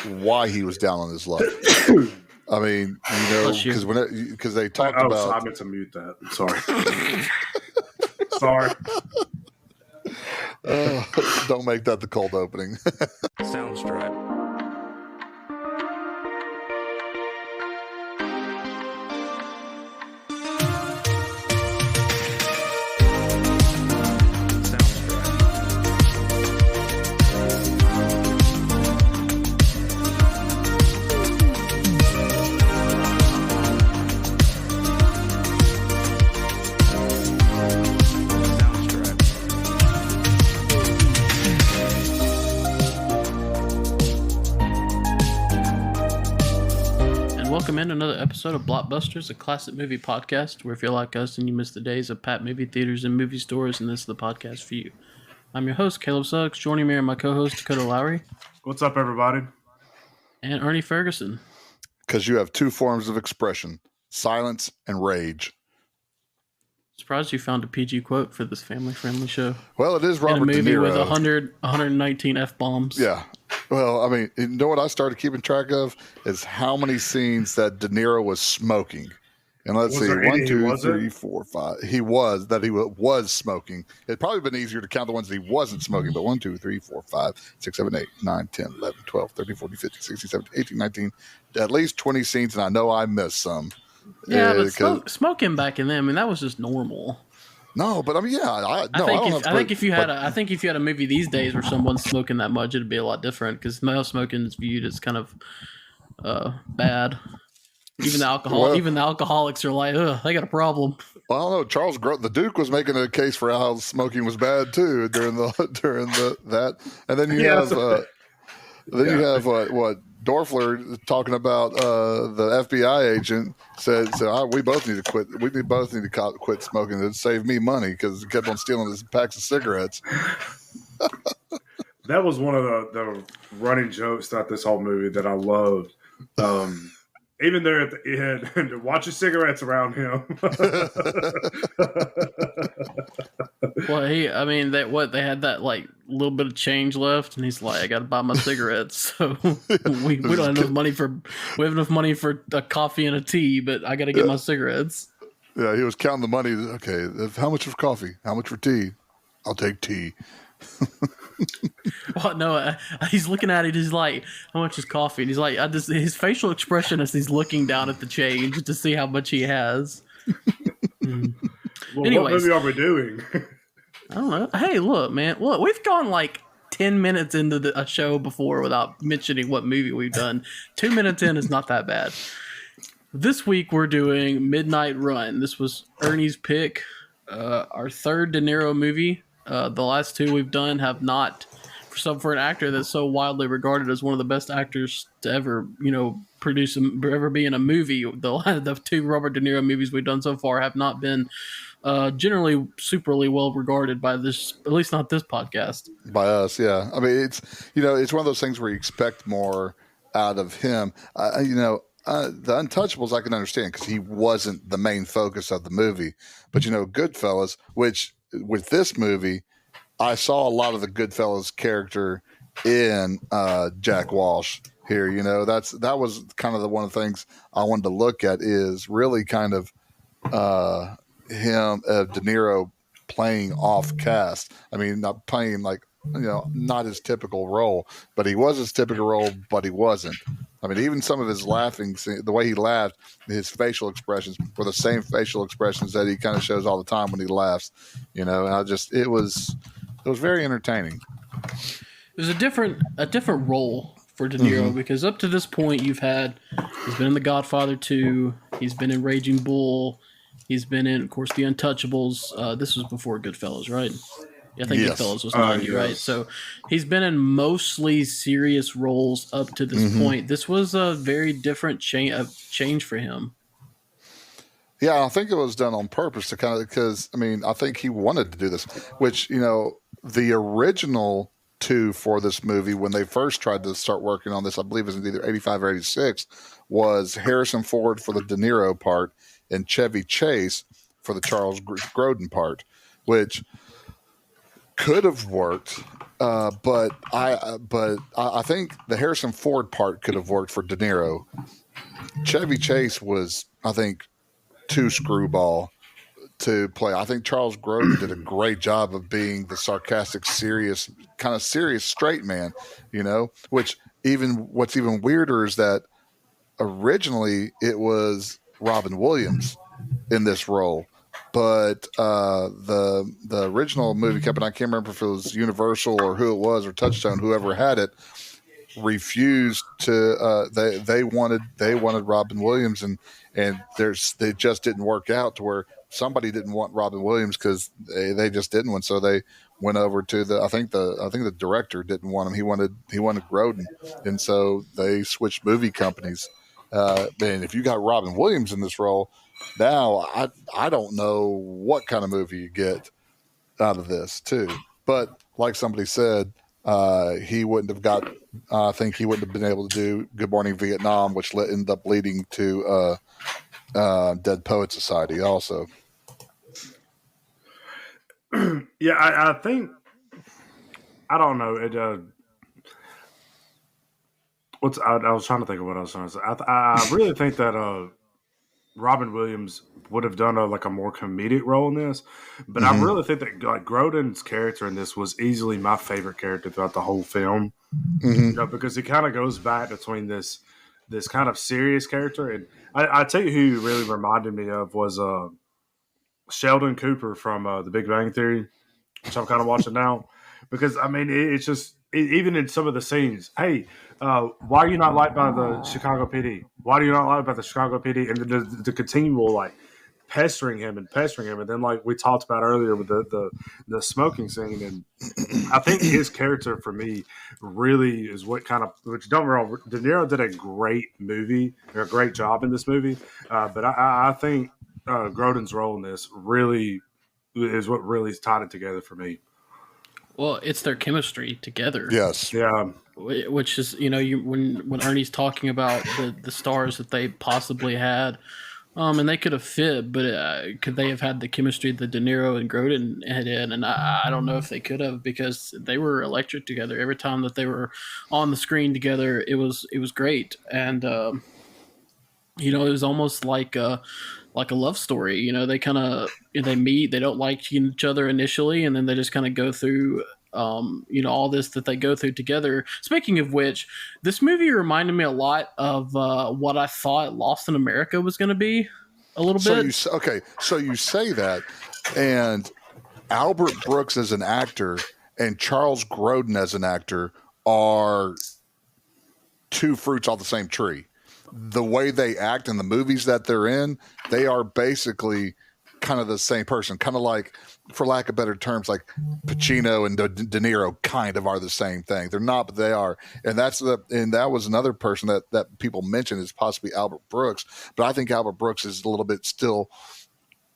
why he was down on his luck. I mean, because they talked about. I meant to mute that. Sorry. Sorry. Don't make that the cold opening. Soundstripe. Welcome in another episode of Blockbusters, a classic movie podcast where if you're like us and you miss the days of packed movie theaters and movie stores, and this is the podcast for you. I'm your host, Caleb Suggs. Joining me are my co-host, Dakota Lowry. What's up, everybody? And Ernie Ferguson. Because you have two forms of expression, silence and rage. Surprised you found a PG quote for this family-friendly show. Well, it is Robert De Niro. De Niro. With 119 F-bombs. Yeah. Well, I mean, you know what I started keeping track of is how many scenes that De Niro was smoking. And let's see, 1, 2, 3, 4, 5. He was smoking. It'd probably been easier to count the ones that he wasn't smoking, but 1, 2, 3, 4, 5, 6, 7, 8, 9, 10, 11, 12, 13, 14, 15, 16, 17, 18, 19, at least 20 scenes, and I know I missed some. Yeah, but smoking back in then, I mean, that was just normal. No, but I mean, yeah, I think if you had a movie these days where someone's smoking that much, it'd be a lot different because now smoking is viewed as kind of bad. Even the alcoholics are like, ugh, they got a problem. Well, I don't know. Charles the Duke was making a case for how smoking was bad too during that, and then you have what Dorfler talking about the FBI agent said, we both need to quit. We both need to quit smoking. It'd save me money because he kept on stealing his packs of cigarettes. That was one of the running jokes throughout this whole movie that I loved. Even there at the end, to watch his cigarettes around him. Well, they had that like little bit of change left, and he's like, I got to buy my cigarettes. So we don't have enough money for a coffee and a tea, but I got to get my cigarettes. Yeah, he was counting the money. Okay, how much for coffee? How much for tea? I'll take tea. Well, no, he's looking at it. He's like, "How much is coffee?" And he's like, his facial expression as he's looking down at the change to see how much he has. Well, anyways, what movie are we doing? I don't know. Hey, look, man. Look, we've gone like 10 minutes into a show before without mentioning what movie we've done. 2 minutes in is not that bad. This week we're doing Midnight Run. This was Ernie's pick. Our third De Niro movie. The last two we've done have not, for an actor that's so widely regarded as one of the best actors to ever, ever be in a movie. The two Robert De Niro movies we've done so far have not been generally superly well regarded by this, at least not this podcast. By us, yeah. I mean, it's it's one of those things where you expect more out of him. The Untouchables I can understand because he wasn't the main focus of the movie, but Goodfellas, which with this movie, I saw a lot of the Goodfellas character in Jack Walsh here. That was kind of one of the things I wanted to look at is really kind of him, De Niro playing off cast. I mean, not playing not his typical role, but he was his typical role, but he wasn't. I mean, even some of his laughing, the way he laughed, his facial expressions were the same facial expressions that he kind of shows all the time when he laughs. And it was very entertaining. It was a different role for De Niro because up to this point he's been in The Godfather 2, he's been in Raging Bull, he's been in, of course, The Untouchables. This was before Goodfellas, right? I think Goodfellas was 90, right? So he's been in mostly serious roles up to this point. This was a very different change for him. Yeah, I think it was done on purpose to because I think he wanted to do this, which, the original two for this movie, when they first tried to start working on this, I believe it was either 85 or 86, was Harrison Ford for the De Niro part and Chevy Chase for the Charles Grodin part, which could have worked. But I think the Harrison Ford part could have worked for De Niro. Chevy Chase was, I think, too screwball to play. I think Charles Grodin did a great job of being the sarcastic, serious, kind of serious straight man, which what's even weirder is that originally it was Robin Williams in this role. But the original movie company, I can't remember if it was Universal or who it was or Touchstone, whoever had it, refused to. They wanted Robin Williams, and they just didn't work out to where somebody didn't want Robin Williams because they just didn't want. So they went over to I think the director didn't want him. He wanted Grodin, and so they switched movie companies. And if you got Robin Williams in this role, now I don't know what kind of movie you get out of this too. But like somebody said, he wouldn't have got. I think he wouldn't have been able to do Good Morning Vietnam, which ended up leading to Dead Poet Society also. Yeah, I think I don't know. I was trying to think of what I was trying to say. I really think that Robin Williams would have done a more comedic role in this, but I really think that Grodin's character in this was easily my favorite character throughout the whole film. Because he kind of goes back between this kind of serious character, and I tell you who really reminded me of was Sheldon Cooper from The Big Bang Theory, which I'm kind of watching now. Because I mean, it's just even in some of the scenes, hey. Why are you not liked by the Chicago PD? Why do you not like by the Chicago PD? And the continual pestering him, and then we talked about earlier with the smoking scene, and I think his character for me really is which don't get me wrong, De Niro did a great job in this movie, but I think Grodin's role in this really is what really tied it together for me. Well, it's their chemistry together. Yes. Yeah. Which is, when Ernie's talking about the stars that they possibly had, and they could have fit, but could they have had the chemistry that De Niro and Grodin had in? And I don't know if they could have, because they were electric together. Every time that they were on the screen together, it was great. And, it was almost like a love story. They meet, they don't like each other initially, and then they just kind of go through all this that they go through together. Speaking of which, this movie reminded me a lot of what I thought Lost in America was going to be a little bit. So you say that, and Albert Brooks as an actor and Charles Grodin as an actor are two fruits off the same tree. The way they act in the movies that they're in, they are basically kind of the same person, kind of like, for lack of better terms, like Pacino and De Niro kind of are the same thing. They're not, but they are. And that was another person that people mentioned is possibly Albert Brooks. But I think Albert Brooks is a little bit still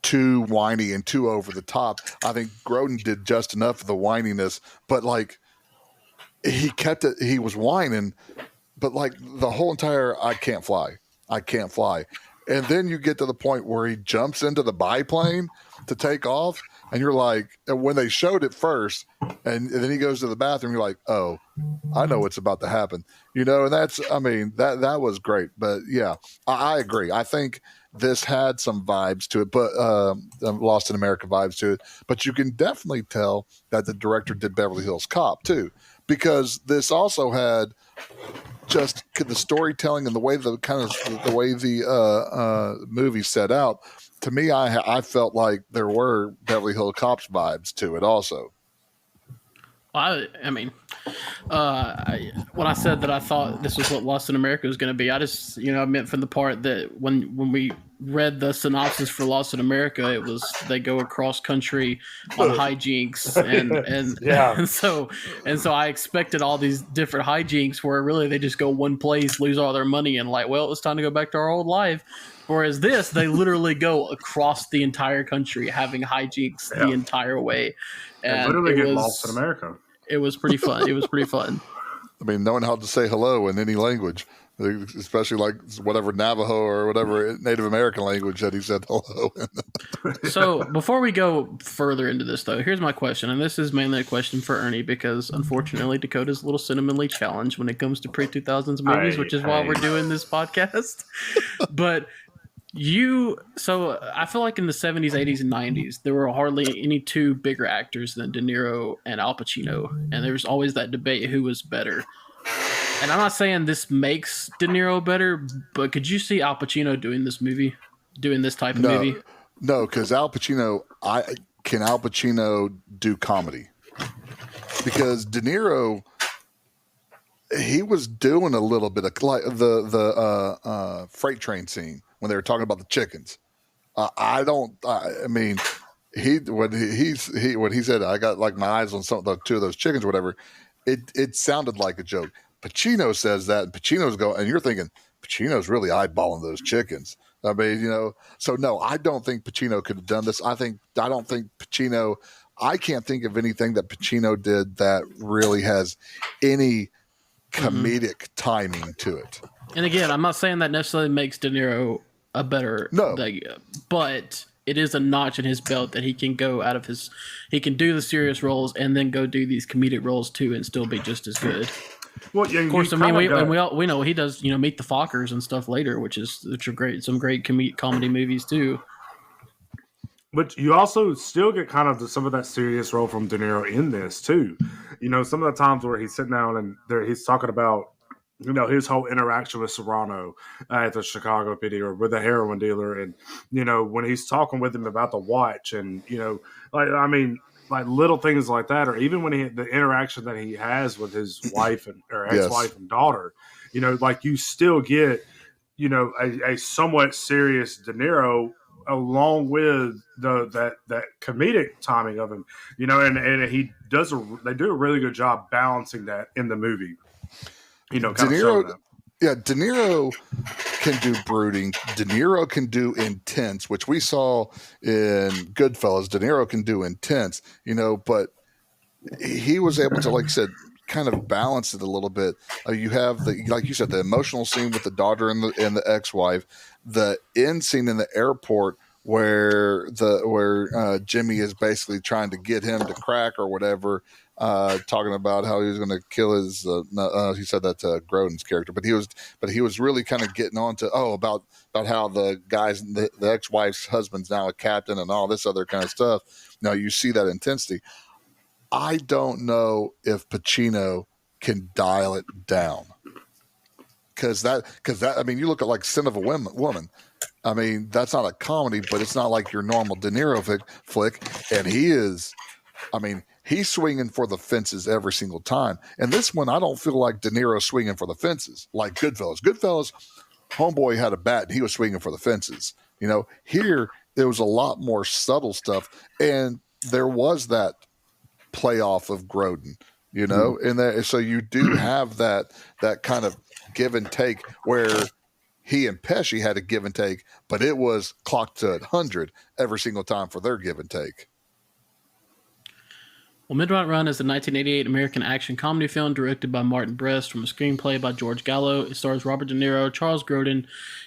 too whiny and too over the top. I think Grodin did just enough of the whininess, but he kept it. He was whining, but the whole entire I can't fly. And then you get to the point where he jumps into the biplane to take off, and you're like, and when they showed it first, and then he goes to the bathroom, you're like, oh, I know what's about to happen, and that was great. But yeah, I agree. I think this had some vibes to it, but Lost in America vibes to it. But you can definitely tell that the director did Beverly Hills Cop too, because this also had just the storytelling and the way the movie set out. To me, I felt like there were Beverly Hills Cops vibes to it also. When I said that I thought this was what Lost in America was going to be, I just, I meant from the part that when we read the synopsis for Lost in America, it was they go across country on hijinks, and yeah. and so I expected all these different hijinks where really they just go one place, lose all their money, and it's time to go back to our old life. Whereas this, they literally go across the entire country having hijinks the entire way. And literally get lost in America. It was pretty fun. I mean, knowing how to say hello in any language, especially like whatever Navajo or whatever Native American language that he said hello in. So before we go further into this, though, here's my question, and this is mainly a question for Ernie because unfortunately Dakota's a little sentimentally challenged when it comes to pre-2000s movies, which is why we're doing this podcast. But so I feel like in the 70s, 80s, and 90s, there were hardly any two bigger actors than De Niro and Al Pacino, and there was always that debate who was better. And I'm not saying this makes De Niro better, but could you see Al Pacino doing this type of movie? No, because Al Pacino, can Al Pacino do comedy? Because De Niro, he was doing a little bit of like the freight train scene when they were talking about the chickens. I mean, when he said, I got like my eyes on two of those chickens, or whatever. It sounded like a joke. Pacino says that, and Pacino's going, and you're thinking Pacino's really eyeballing those chickens. I mean, so no, I don't think Pacino could have done this. I don't think Pacino. I can't think of anything that Pacino did that really has any comedic timing to it. And again, I'm not saying that necessarily makes De Niro a better, but it is a notch in his belt that he can go out of he can do the serious roles and then go do these comedic roles too and still be just as good. Well, yeah, of course, I mean, we know he does, Meet the Fockers and stuff later, which are great, some great comedy movies too. But you also still get kind of some of that serious role from De Niro in this too. Some of the times where he's sitting down and he's talking about, his whole interaction with Serrano at the Chicago PD or with the heroin dealer, and when he's talking with him about the watch, and like little things like that, or even when the interaction that he has with his wife or ex-wife and daughter, like you still get, a somewhat serious De Niro along with that comedic timing of him, and they do a really good job balancing that in the movie. De Niro can do brooding. De Niro can do intense, which we saw in Goodfellas. De Niro can do intense, but he was able to, like you said, kind of balance it a little bit. You have like you said, the emotional scene with the daughter and the ex-wife, the end scene in the airport where Jimmy is basically trying to get him to crack or whatever. Talking about how he was going to kill his, he said that to Grodin's character, but he was really kind of getting on to about how the guys, the ex-wife's husband's now a captain and all this other kind of stuff. Now you see that intensity. I don't know if Pacino can dial it down because that I mean, you look at like Sin of a Woman. I mean, that's not a comedy, but it's not like your normal De Niro flick, and he is. I mean, he's swinging for the fences every single time. And this one, I don't feel like De Niro swinging for the fences like Goodfellas. Goodfellas, homeboy had a bat and he was swinging for the fences. Here there was a lot more subtle stuff, and there was that playoff of Grodin. And so you do have that kind of give and take where he and Pesci had a give and take, but it was clocked to 100 every single time for their give and take. Well, Midnight Run is a 1988 American action comedy film directed by Martin Brest from a screenplay by George Gallo. It stars Robert De Niro, Charles Grodin,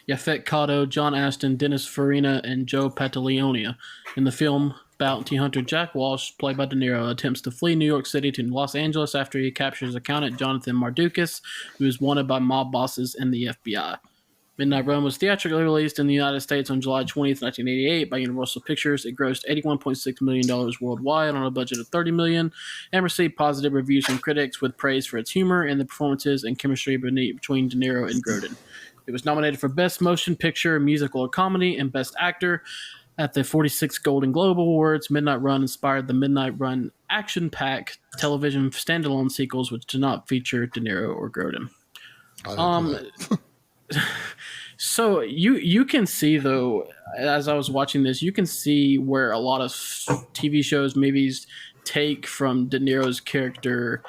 Yaphet Kotto, John Astin, Dennis Farina, and Joe Pantoliano. In the film, bounty hunter Jack Walsh, played by De Niro, attempts to flee New York City to Los Angeles after he captures accountant Jonathan Mardukas, who is wanted by mob bosses and the FBI. Midnight Run was theatrically released in the United States on July 20th, 1988 by Universal Pictures. It grossed $81.6 million worldwide on a budget of $30 million and received positive reviews from critics with praise for its humor and the performances and chemistry between De Niro and Grodin. It was nominated for Best Motion Picture, Musical or Comedy, and Best Actor at the 46th Golden Globe Awards. Midnight Run inspired the Midnight Run action-packed television standalone sequels, which did not feature De Niro or Grodin. So you can see, though, as I was watching this, you can see where a lot of TV shows, movies take from De Niro's character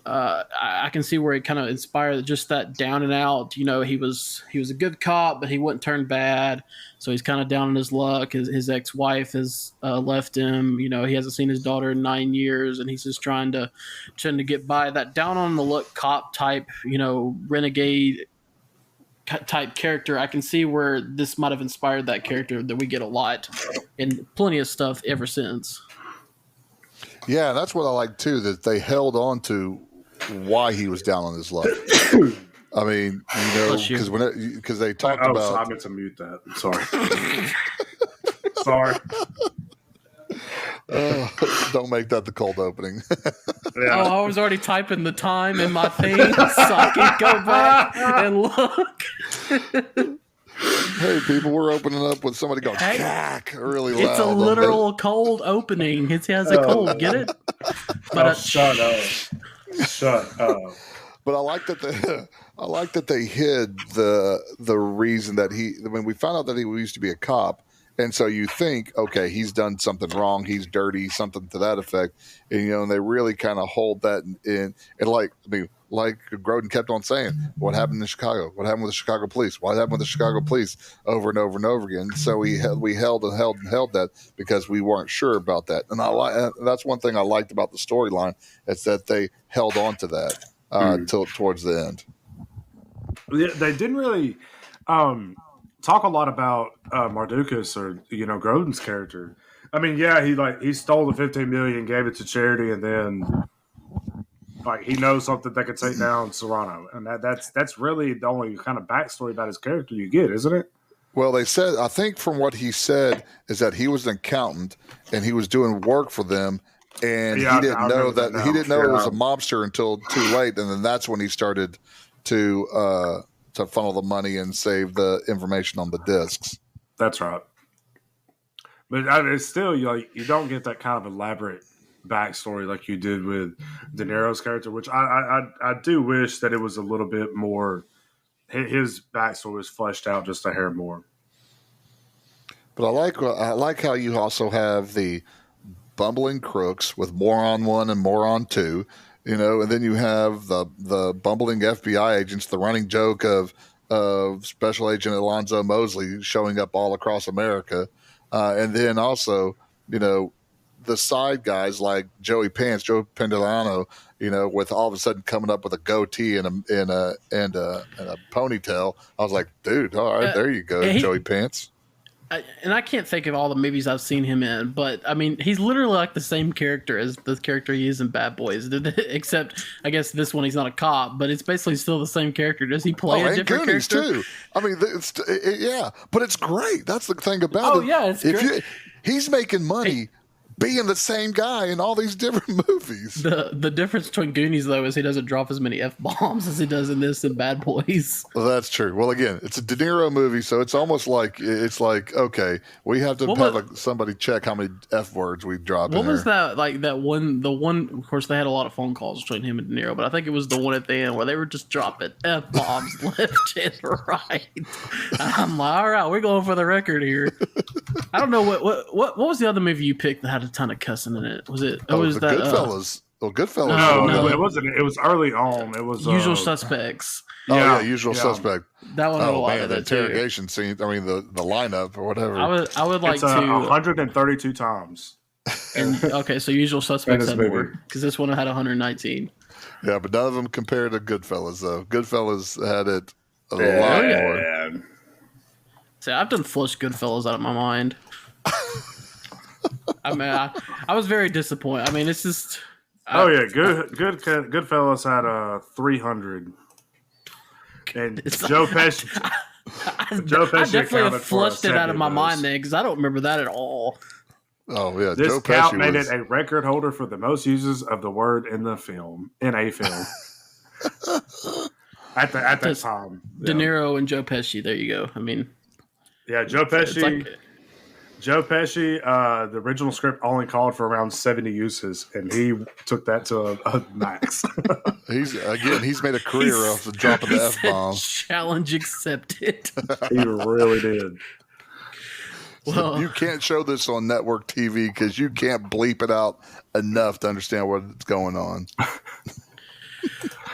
I can see where it kind of inspired just that down and out. You know, he was a good cop, but he wouldn't turn bad. So he's kind of down on his luck. His ex-wife has left him. You know, he hasn't seen his daughter in 9 years, and he's just trying to get by. That down on the luck cop type, you know, renegade type character. I can see where this might have inspired that character that we get a lot in plenty of stuff ever since. Yeah, that's what I like too, that they held on to why he was down on his luck. I mean, you know, because they talked about. I meant to mute that. Sorry. Sorry. Don't make that the cold opening. Yeah. Oh, I was already typing the time in my thing, so I can go back and look. Hey, people, we're opening up with somebody going "cack" really loud. It's a literal cold opening. It has a cold. Get it? But shut up. Shut up. But I like that they hid the reason that we found out that he used to be a cop, and so you think, okay, he's done something wrong, he's dirty, something to that effect, and you know, and they really kind of hold that in, and like Grodin kept on saying, what happened in Chicago? What happened with the Chicago police? What happened with the Chicago police? Over and over and over again. So we held that because we weren't sure about that, and that's one thing I liked about the storyline, is that they held on to that till towards the end. They didn't really talk a lot about Mardukas or, you know, Grodin's character. I mean, yeah, he stole the $15 million, gave it to charity, and then he knows something that could take down Serrano, and that's really the only kind of backstory about his character you get, isn't it? Well, they said, I think from what he said is that he was an accountant and he was doing work for them, and he didn't know it was a mobster until too late, and then that's when he started to funnel the money and save the information on the discs. That's right. But it's still, you don't get that kind of elaborate backstory like you did with De Niro's character, which I do wish that it was a little bit more. His backstory was fleshed out just a hair more. But I like how you also have the bumbling crooks with moron 1 and moron 2, you know, and then you have the bumbling FBI agents, the running joke of Special Agent Alonzo Mosley showing up all across America, and then also, you know, the side guys like Joey Pendelano, you know, with all of a sudden coming up with a goatee and a ponytail. I was like, dude, all right, there you go, Joey Pants. And I can't think of all the movies I've seen him in, but I mean, he's literally like the same character as the character he is in Bad Boys, except I guess this one he's not a cop, but it's basically still the same character. Does he play a different character? Too. I mean, yeah, but it's great. That's the thing about it. Oh yeah, it's great. He's making money. Being the same guy in all these different movies. The difference between Goonies, though, is he doesn't drop as many F-bombs as he does in this and Bad Boys. Well, that's true. Well, again, it's a De Niro movie, so it's almost like, okay, we have to have somebody check how many F-words we drop in there. What was that, like the one, of course, they had a lot of phone calls between him and De Niro, but I think it was the one at the end where they were just dropping F-bombs left and right. I'm like, all right, we're going for the record here. I don't know, what was the other movie you picked that had a ton of cussing in it? Was it? It was that Goodfellas. Goodfellas. No, it wasn't. It was early on. It was Usual Suspects. Usual Suspect. That one. Oh man, the interrogation scene. I mean, the lineup or whatever. I would like to 132 times. And okay, so Usual Suspects had more because this one had 119. Yeah, but none of them compared to Goodfellas though. Goodfellas had it a lot more. See, I've done flushed Goodfellas out of my mind. I mean, I was very disappointed. I mean, it's just. Goodfellas had 300, and Joe Pesci. I definitely have flushed it out of my mind then because I don't remember that at all. Oh yeah, this Joe count Pesci made it a record holder for the most uses of the word in a film. At that time, De Niro and Joe Pesci. There you go. I mean, yeah, Joe Pesci. Joe Pesci, the original script only called for around 70 uses, and he took that to a max. He's made a career off of dropping the F-bomb. Challenge accepted. He really did. Well, you can't show this on network TV because you can't bleep it out enough to understand what's going on.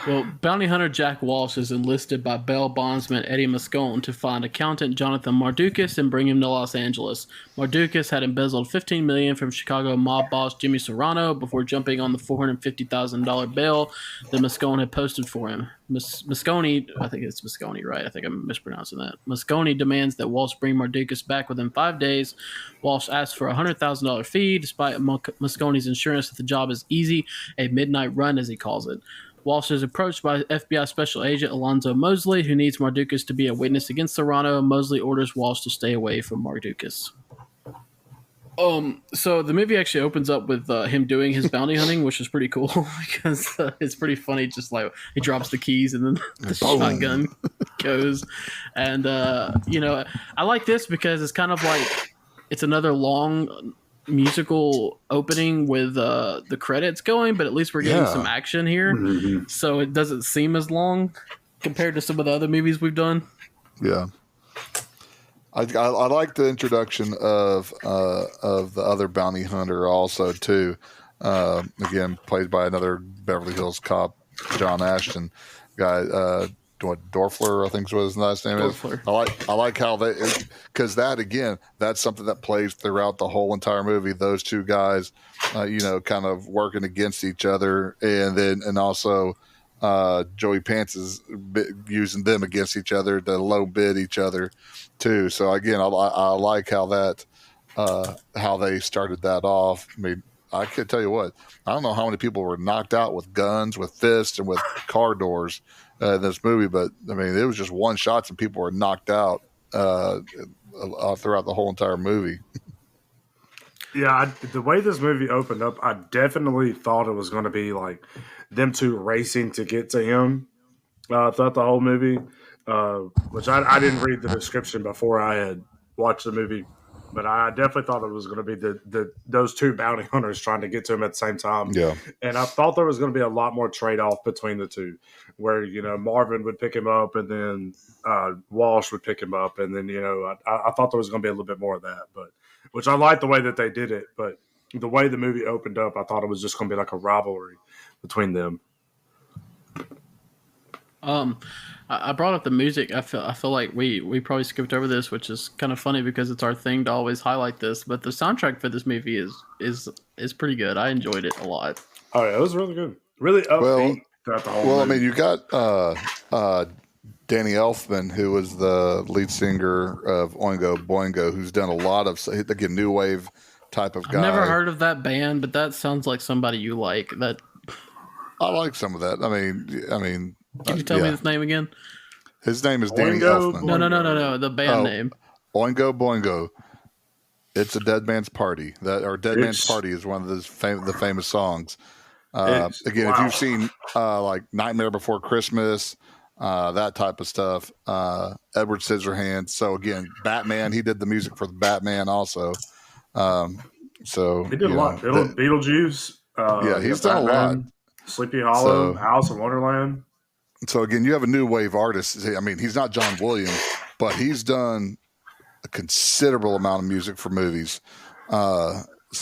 Well, bounty hunter Jack Walsh is enlisted by bail bondsman Eddie Moscone to find accountant Jonathan Mardukas and bring him to Los Angeles. Mardukas had embezzled $15 million from Chicago mob boss Jimmy Serrano before jumping on the $450,000 bail that Moscone had posted for him. Moscone, I think it's Moscone, right? I think I'm mispronouncing that. Moscone demands that Walsh bring Mardukas back within 5 days. Walsh asks for a $100,000 fee, despite Moscone's assurance that the job is easy, a midnight run as he calls it. Walsh is approached by FBI Special Agent Alonzo Mosley, who needs Mardukas to be a witness against Serrano. Mosley orders Walsh to stay away from Mardukas. So the movie actually opens up with him doing his bounty hunting, which is pretty cool because it's pretty funny. Just like he drops the keys and then the shotgun goes, and I like this because it's kind of like it's another long musical opening with the credits going, but at least we're getting some action here, so it doesn't seem as long compared to some of the other movies we've done. Yeah. I like the introduction of the other bounty hunter also too. Again, played by another Beverly Hills Cop, John Ashton guy. Dorfler, I think is what his last name Dorfler. is. I like how they, because that again, that's something that plays throughout the whole entire movie. Those two guys, kind of working against each other, and also Joey Pants is using them against each other to low bid each other too. So again, I like how that how they started that off. I mean, I can tell you what, I don't know how many people were knocked out with guns, with fists, and with car doors in this movie, but I mean, it was just one shots and people were knocked out throughout the whole entire movie. Yeah, the way this movie opened up, I definitely thought it was going to be like them two racing to get to him throughout the whole movie, which I didn't read the description before I had watched the movie, but I definitely thought it was going to be those two bounty hunters trying to get to him at the same time. Yeah, and I thought there was going to be a lot more trade-off between the two, where Marvin would pick him up and then Walsh would pick him up, and then I thought there was going to be a little bit more of that, but. Which I like the way that they did it, but the way the movie opened up, I thought it was just going to be like a rivalry between them. I brought up the music. I feel like we probably skipped over this, which is kind of funny because it's our thing to always highlight this. But the soundtrack for this movie is pretty good. I enjoyed it a lot. Oh yeah, it was really good. Really upbeat throughout the whole movie. I mean, you got Danny Elfman, who was the lead singer of Oingo Boingo, who's done a lot of, again, new wave type of guy. I've never heard of that band, but that sounds like somebody you like. That I like some of that. I mean. Can you tell me his name again? His name is Danny Oingo Elfman. No. The band name. Oingo Boingo. It's a Dead Man's Party. Dead Man's Party is one of the famous songs. Again, if you've seen like Nightmare Before Christmas. That type of stuff. Edward Scissorhands. So again, Batman. He did the music for the Batman also. So he did a lot. Beetlejuice. He's done Batman, a lot. Sleepy Hollow, Alice in Wonderland. So again, you have a new wave artist. I mean, he's not John Williams, but he's done a considerable amount of music for movies. He's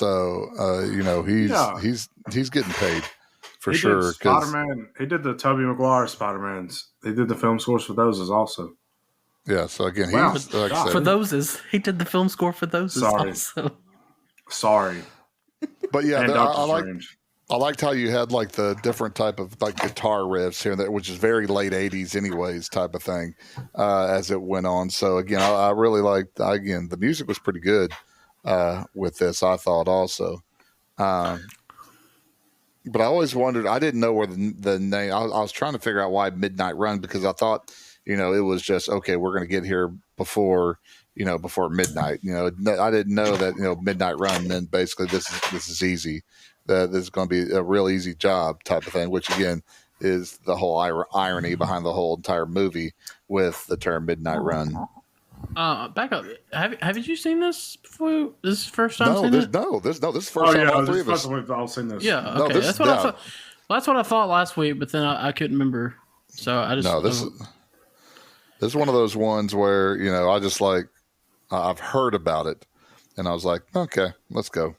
getting paid. For sure. Spider-Man. He did the Tobey Maguire Spider-Mans. He did the film scores for those also. Yeah, so again, he's for those he did the film score for those also. Sorry. But yeah, I liked how you had like the different type of like guitar riffs here and there, which is very late 80s anyways type of thing as it went on. So again, I really liked, the music was pretty good with this, I thought also. But I always wondered, I didn't know where the name, I was trying to figure out why Midnight Run, because I thought, it was just, okay, we're going to get here before midnight. I didn't know that, Midnight Run meant basically this is easy. This is going to be a real easy job type of thing, which again is the whole irony behind the whole entire movie with the term Midnight Run. Back up. Have you seen this before? This is the first time seeing it? This is the first time all three of us. We've all seen this. Yeah, okay. That's what I thought. That's what I thought last week, but then I couldn't remember. So I just this is one of those ones where I just like I've heard about it, and I was like, okay, let's go.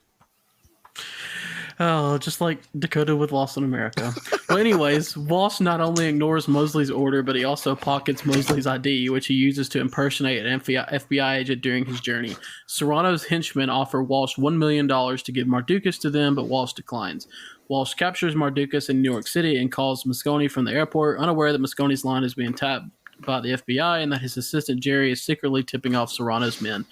Oh, just like Dakota with Lost in America. Well, anyways, Walsh not only ignores Mosley's order, but he also pockets Mosley's ID, which he uses to impersonate an FBI agent during his journey. Serrano's henchmen offer Walsh $1 million to give Mardukas to them, but Walsh declines. Walsh captures Mardukas in New York City and calls Moscone from the airport, unaware that Moscone's line is being tapped by the FBI and that his assistant Jerry is secretly tipping off Serrano's men.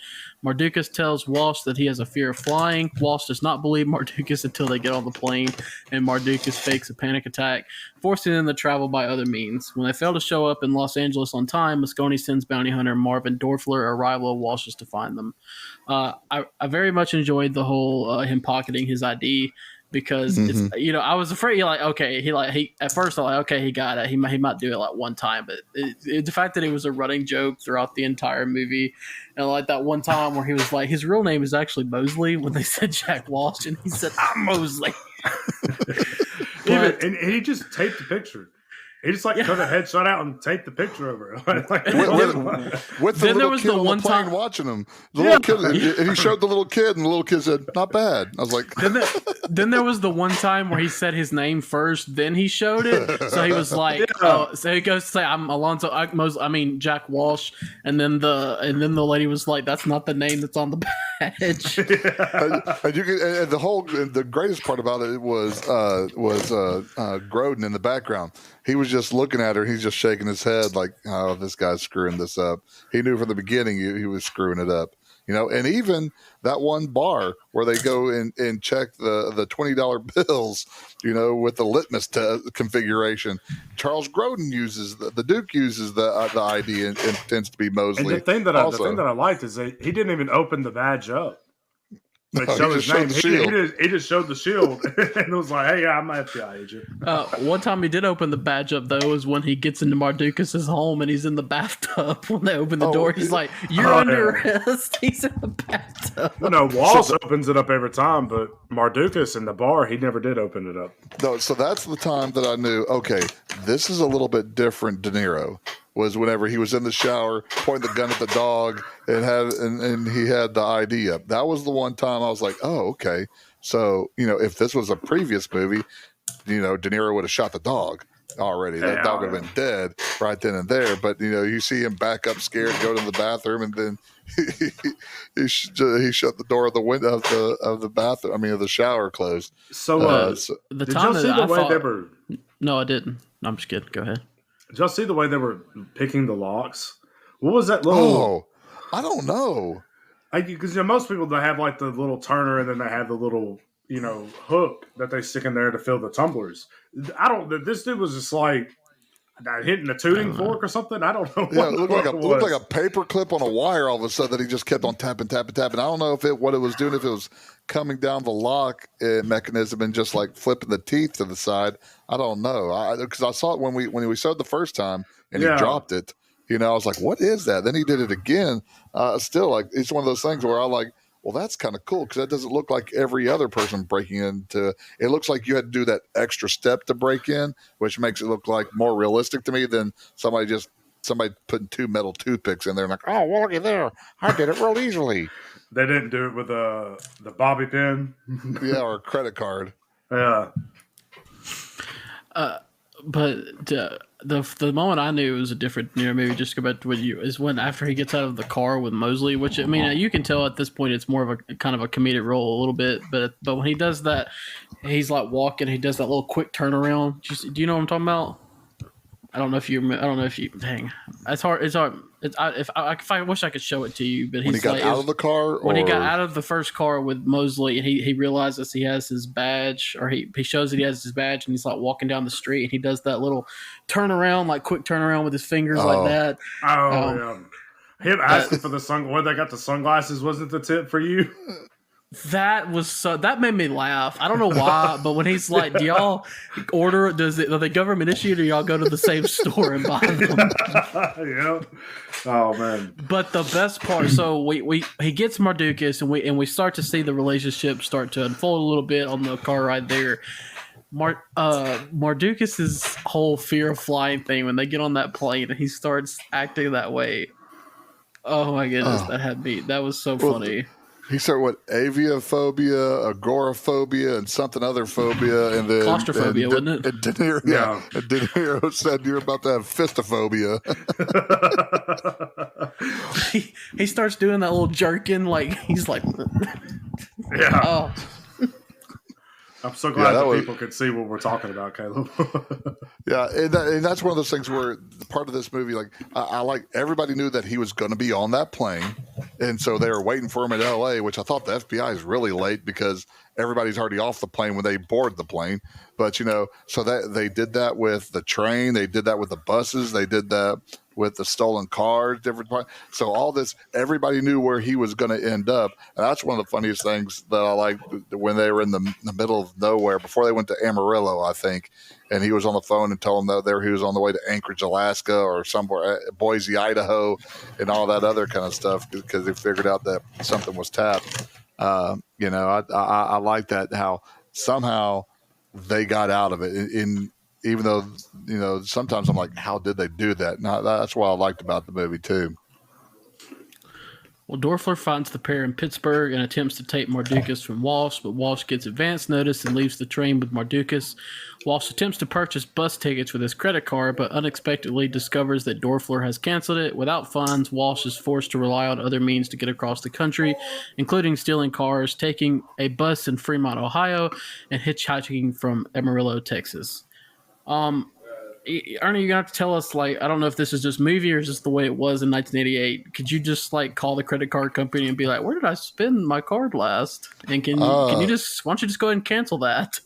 Mardukas tells Walsh that he has a fear of flying. Walsh does not believe Mardukas until they get on the plane, and Mardukas fakes a panic attack, forcing them to travel by other means. When they fail to show up in Los Angeles on time, Moscone sends bounty hunter Marvin Dorfler, a rival of Walsh's, to find them. I very much enjoyed the whole him pocketing his ID. Because it's, I was afraid he at first I was like, okay, he got it. He might do it like one time, but the fact that it was a running joke throughout the entire movie, and like that one time where he was like, his real name is actually Mosley when they said Jack Walsh, and he said, I'm Mosley. And he just taped the picture. He just took a headshot out and taped the picture over it. with the little kid on the plane watching him. The little kid, and he showed the little kid, and the little kid said, "Not bad." I was like, then there was the one time where he said his name first, then he showed it. So he was like, so he goes to say, "I'm Jack Walsh," and then the lady was like, "That's not the name that's on the badge." and the greatest part about it was Grodin in the background. He was just looking at her. He's just shaking his head like, "Oh, this guy's screwing this up." He knew from the beginning he was screwing it up, And even that one bar where they go and check the $20 bills, with the litmus configuration. Charles Grodin uses the Duke uses the ID and tends to be Mosley. And the thing that I liked is that he didn't even open the badge up. Like, show his name. He just showed the shield and it was like, "Hey, I'm an FBI agent." One time he did open the badge up though is when he gets into Mardukas' home and he's in the bathtub. When they open the door, he's like, "You're under arrest." He's in the bathtub. No, Walsh opens it up every time, but Mardukas in the bar, he never did open it up. No, so that's the time that I knew. Okay, this is a little bit different. De Niro was whenever he was in the shower, pointing the gun at the dog, and he had the ID up. That was the one time I was like, "Oh, okay." So if this was a previous movie, De Niro would have shot the dog already. That dog would have been dead right then and there. But you see him back up, scared, go to the bathroom, and then he shut the door of the window of the bathroom. I mean, of the shower closed. So the did time y'all see the way they were? No, I didn't. I'm just kidding. Go ahead. Did y'all see the way they were picking the locks? What was that little? Oh, I don't know. Because most people, they have like the little turner and then they have the little hook that they stick in there to fill the tumblers. This dude was just like hitting a tuning fork or something. I don't know. Yeah, it looked like a paper clip on a wire all of a sudden that he just kept on tapping. I don't know what it was doing, if it was coming down the lock mechanism and just like flipping the teeth to the side. I don't know. Because I saw it when we saw it the first time and he dropped it. I was like, "What is that?" Then he did it again. Still, like, it's one of those things where I like, well, that's kind of cool because that doesn't look like every other person breaking into. It looks like you had to do that extra step to break in, which makes it look like more realistic to me than somebody putting two metal toothpicks in there and like, "Oh, well, looky there, I did it real easily." They didn't do it with the bobby pin. Yeah, or a credit card. Yeah. But the moment I knew it was a different maybe just go back to what is when after he gets out of the car with Mosley, which I mean you can tell at this point it's more of a kind of a comedic role a little bit, but when he does that, he's like walking, he does that little quick turnaround. Do you know what I'm talking about? I don't know if you. Dang, it's hard. If I wish I could show it to you, but when he got out of the car, when he got out of the first car with Mosley, and he realizes he has his badge, or he shows that he has his badge, and he's like walking down the street, and he does that little turnaround, like quick turnaround with his fingers like that. Yeah. Him asking for the where they got the sunglasses wasn't the tip for you. That made me laugh. I don't know why, but when he's like, "Do y'all order? Are they government issued, or y'all go to the same store and buy them?" Yeah. Oh man. But the best part, so he gets Mardukas, and we start to see the relationship start to unfold a little bit on the car ride there. Mardukas' whole fear of flying thing when they get on that plane and he starts acting that way. Oh my goodness, that was so funny. He started with aviophobia, agoraphobia, and something other phobia, and then Claustrophobia, wasn't it? And De Niro, and De Niro said you're about to have fistophobia. He starts doing that little jerking, like he's like, Yeah. oh, I'm so glad that people could see what we're talking about, Caleb. Yeah, and that's one of those things where part of this movie, like I like everybody knew that he was going to be on that plane, and so they were waiting for him in L.A., which I thought the FBI is really late because everybody's already off the plane when they board the plane. But so that they did that with the train, they did that with the buses, they did that with the stolen cars, different parts. So all this, everybody knew where he was going to end up, and that's one of the funniest things that I like when they were in the middle of nowhere before they went to Amarillo, I think. And he was on the phone and told them that he was on the way to Anchorage, Alaska, or somewhere, Boise, Idaho, and all that other kind of stuff because they figured out that something was tapped. I like that how somehow they got out of it. Even though, sometimes I'm like, how did they do that? Now, that's what I liked about the movie too. Well, Dorfler finds the pair in Pittsburgh and attempts to take Mardukas from Walsh, but Walsh gets advance notice and leaves the train with Mardukas. Walsh attempts to purchase bus tickets with his credit card, but unexpectedly discovers that Dorfler has canceled it. Without funds, Walsh is forced to rely on other means to get across the country, including stealing cars, taking a bus in Fremont, Ohio, and hitchhiking from Amarillo, Texas. Ernie, you're going to have to tell us, I don't know if this is just movie or just the way it was in 1988. Could you just, call the credit card company and be like, where did I spend my card last? And can you just, why don't you just go ahead and cancel that?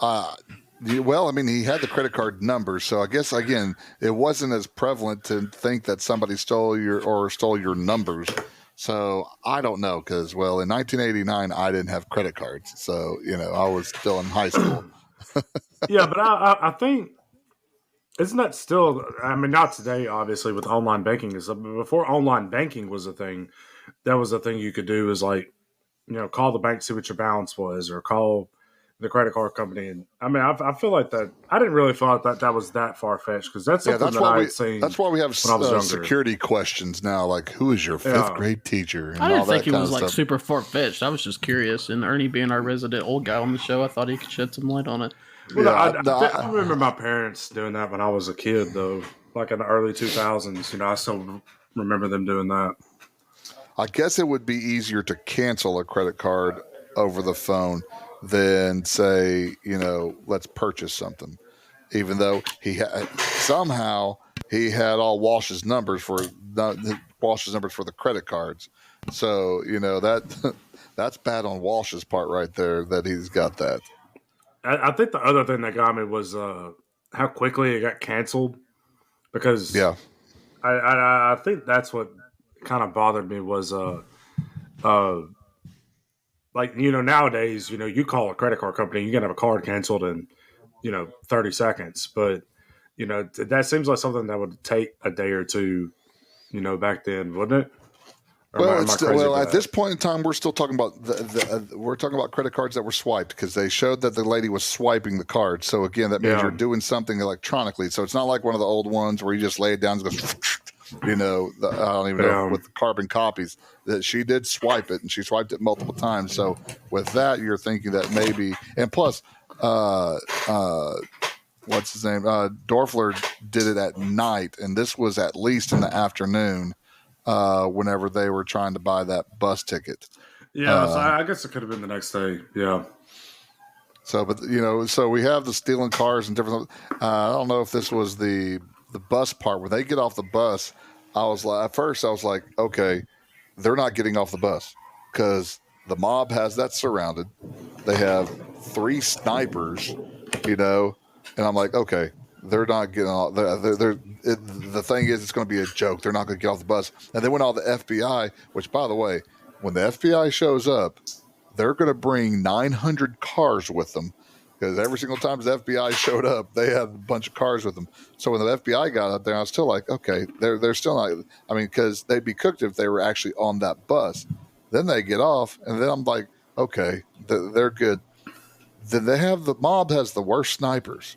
Well, I mean, he had the credit card number, so I guess, again, it wasn't as prevalent to think that somebody stole your numbers. So I don't know because, in 1989, I didn't have credit cards. So, I was still in high school. Yeah, but I think, isn't that still, I mean, not today, obviously, with online banking and stuff, but before online banking was a thing, that was a thing you could do is call the bank, see what your balance was, or call the credit card company. And I mean, I feel like that, I didn't really feel like that was that far-fetched because that's something I had seen. That's why we have security questions now, like who is your fifth grade teacher? And I didn't all think that it was stuff. super far-fetched. I was just curious. And Ernie being our resident old guy on the show, I thought he could shed some light on it. Well, I remember my parents doing that when I was a kid, though, like in the early 2000s. I still remember them doing that. I guess it would be easier to cancel a credit card over the phone than say, let's purchase something. Even though somehow he had all Walsh's numbers for the credit cards. So, that's bad on Walsh's part right there that he's got that. I think the other thing that got me was how quickly it got canceled because I think that's what kind of bothered me was nowadays you call a credit card company, you can have a card canceled in 30 seconds, but that seems like something that would take a day or two back then, wouldn't it? At this point in time, we're still talking about we're talking about credit cards that were swiped because they showed that the lady was swiping the card. So again, that means you're doing something electronically. So it's not like one of the old ones where you just lay it down and goes, I don't even know with the carbon copies that she did swipe it and she swiped it multiple times. So with that, you're thinking that maybe, and plus, what's his name? Dorfler did it at night, and this was at least in the afternoon. Whenever they were trying to buy that bus ticket. Yeah, so I guess it could have been the next day. Yeah. So, but so we have the stealing cars and different. I don't know if this was the bus part where they get off the bus. At first I was like, okay, they're not getting off the bus because the mob has that surrounded. They have 3 snipers, and I'm like, okay. They're not getting off. The thing is, it's going to be a joke. They're not going to get off the bus. And then when all the FBI, which, by the way, when the FBI shows up, they're going to bring 900 cars with them because every single time the FBI showed up, they had a bunch of cars with them. So when the FBI got up there, I was still like, okay, they're still not. I mean, because they'd be cooked if they were actually on that bus. Then they get off, and then I'm like, okay, they're good. Then the mob has the worst snipers.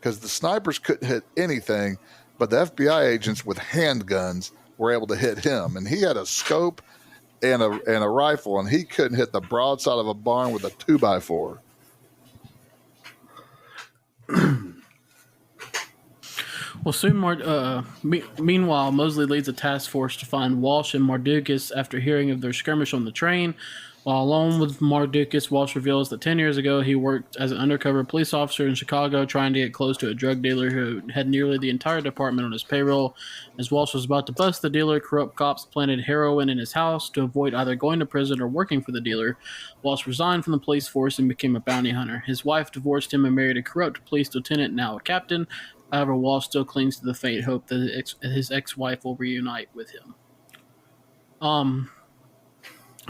Because the snipers couldn't hit anything, but the FBI agents with handguns were able to hit him. And he had a scope and a rifle, and he couldn't hit the broadside of a barn with a 2x4. Well, soon, meanwhile, Mosley leads a task force to find Walsh and Mardukas after hearing of their skirmish on the train. While alone with Mardukas, Walsh reveals that 10 years ago he worked as an undercover police officer in Chicago trying to get close to a drug dealer who had nearly the entire department on his payroll. As Walsh was about to bust the dealer, corrupt cops planted heroin in his house to avoid either going to prison or working for the dealer. Walsh resigned from the police force and became a bounty hunter. His wife divorced him and married a corrupt police lieutenant, now a captain. However, Walsh still clings to the faint hope that his ex-wife will reunite with him.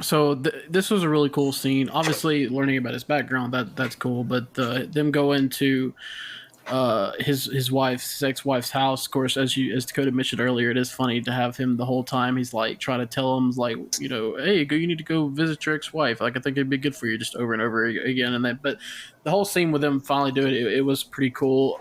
So this was a really cool scene. Obviously, learning about his background that's cool, but them going to his ex-wife's house. Of course, as Dakota mentioned earlier, it is funny to have him the whole time. He's like trying to tell him like, hey, you need to go visit your ex-wife. Like I think it'd be good for you, just over and over again. And but the whole scene with them finally doing it was pretty cool.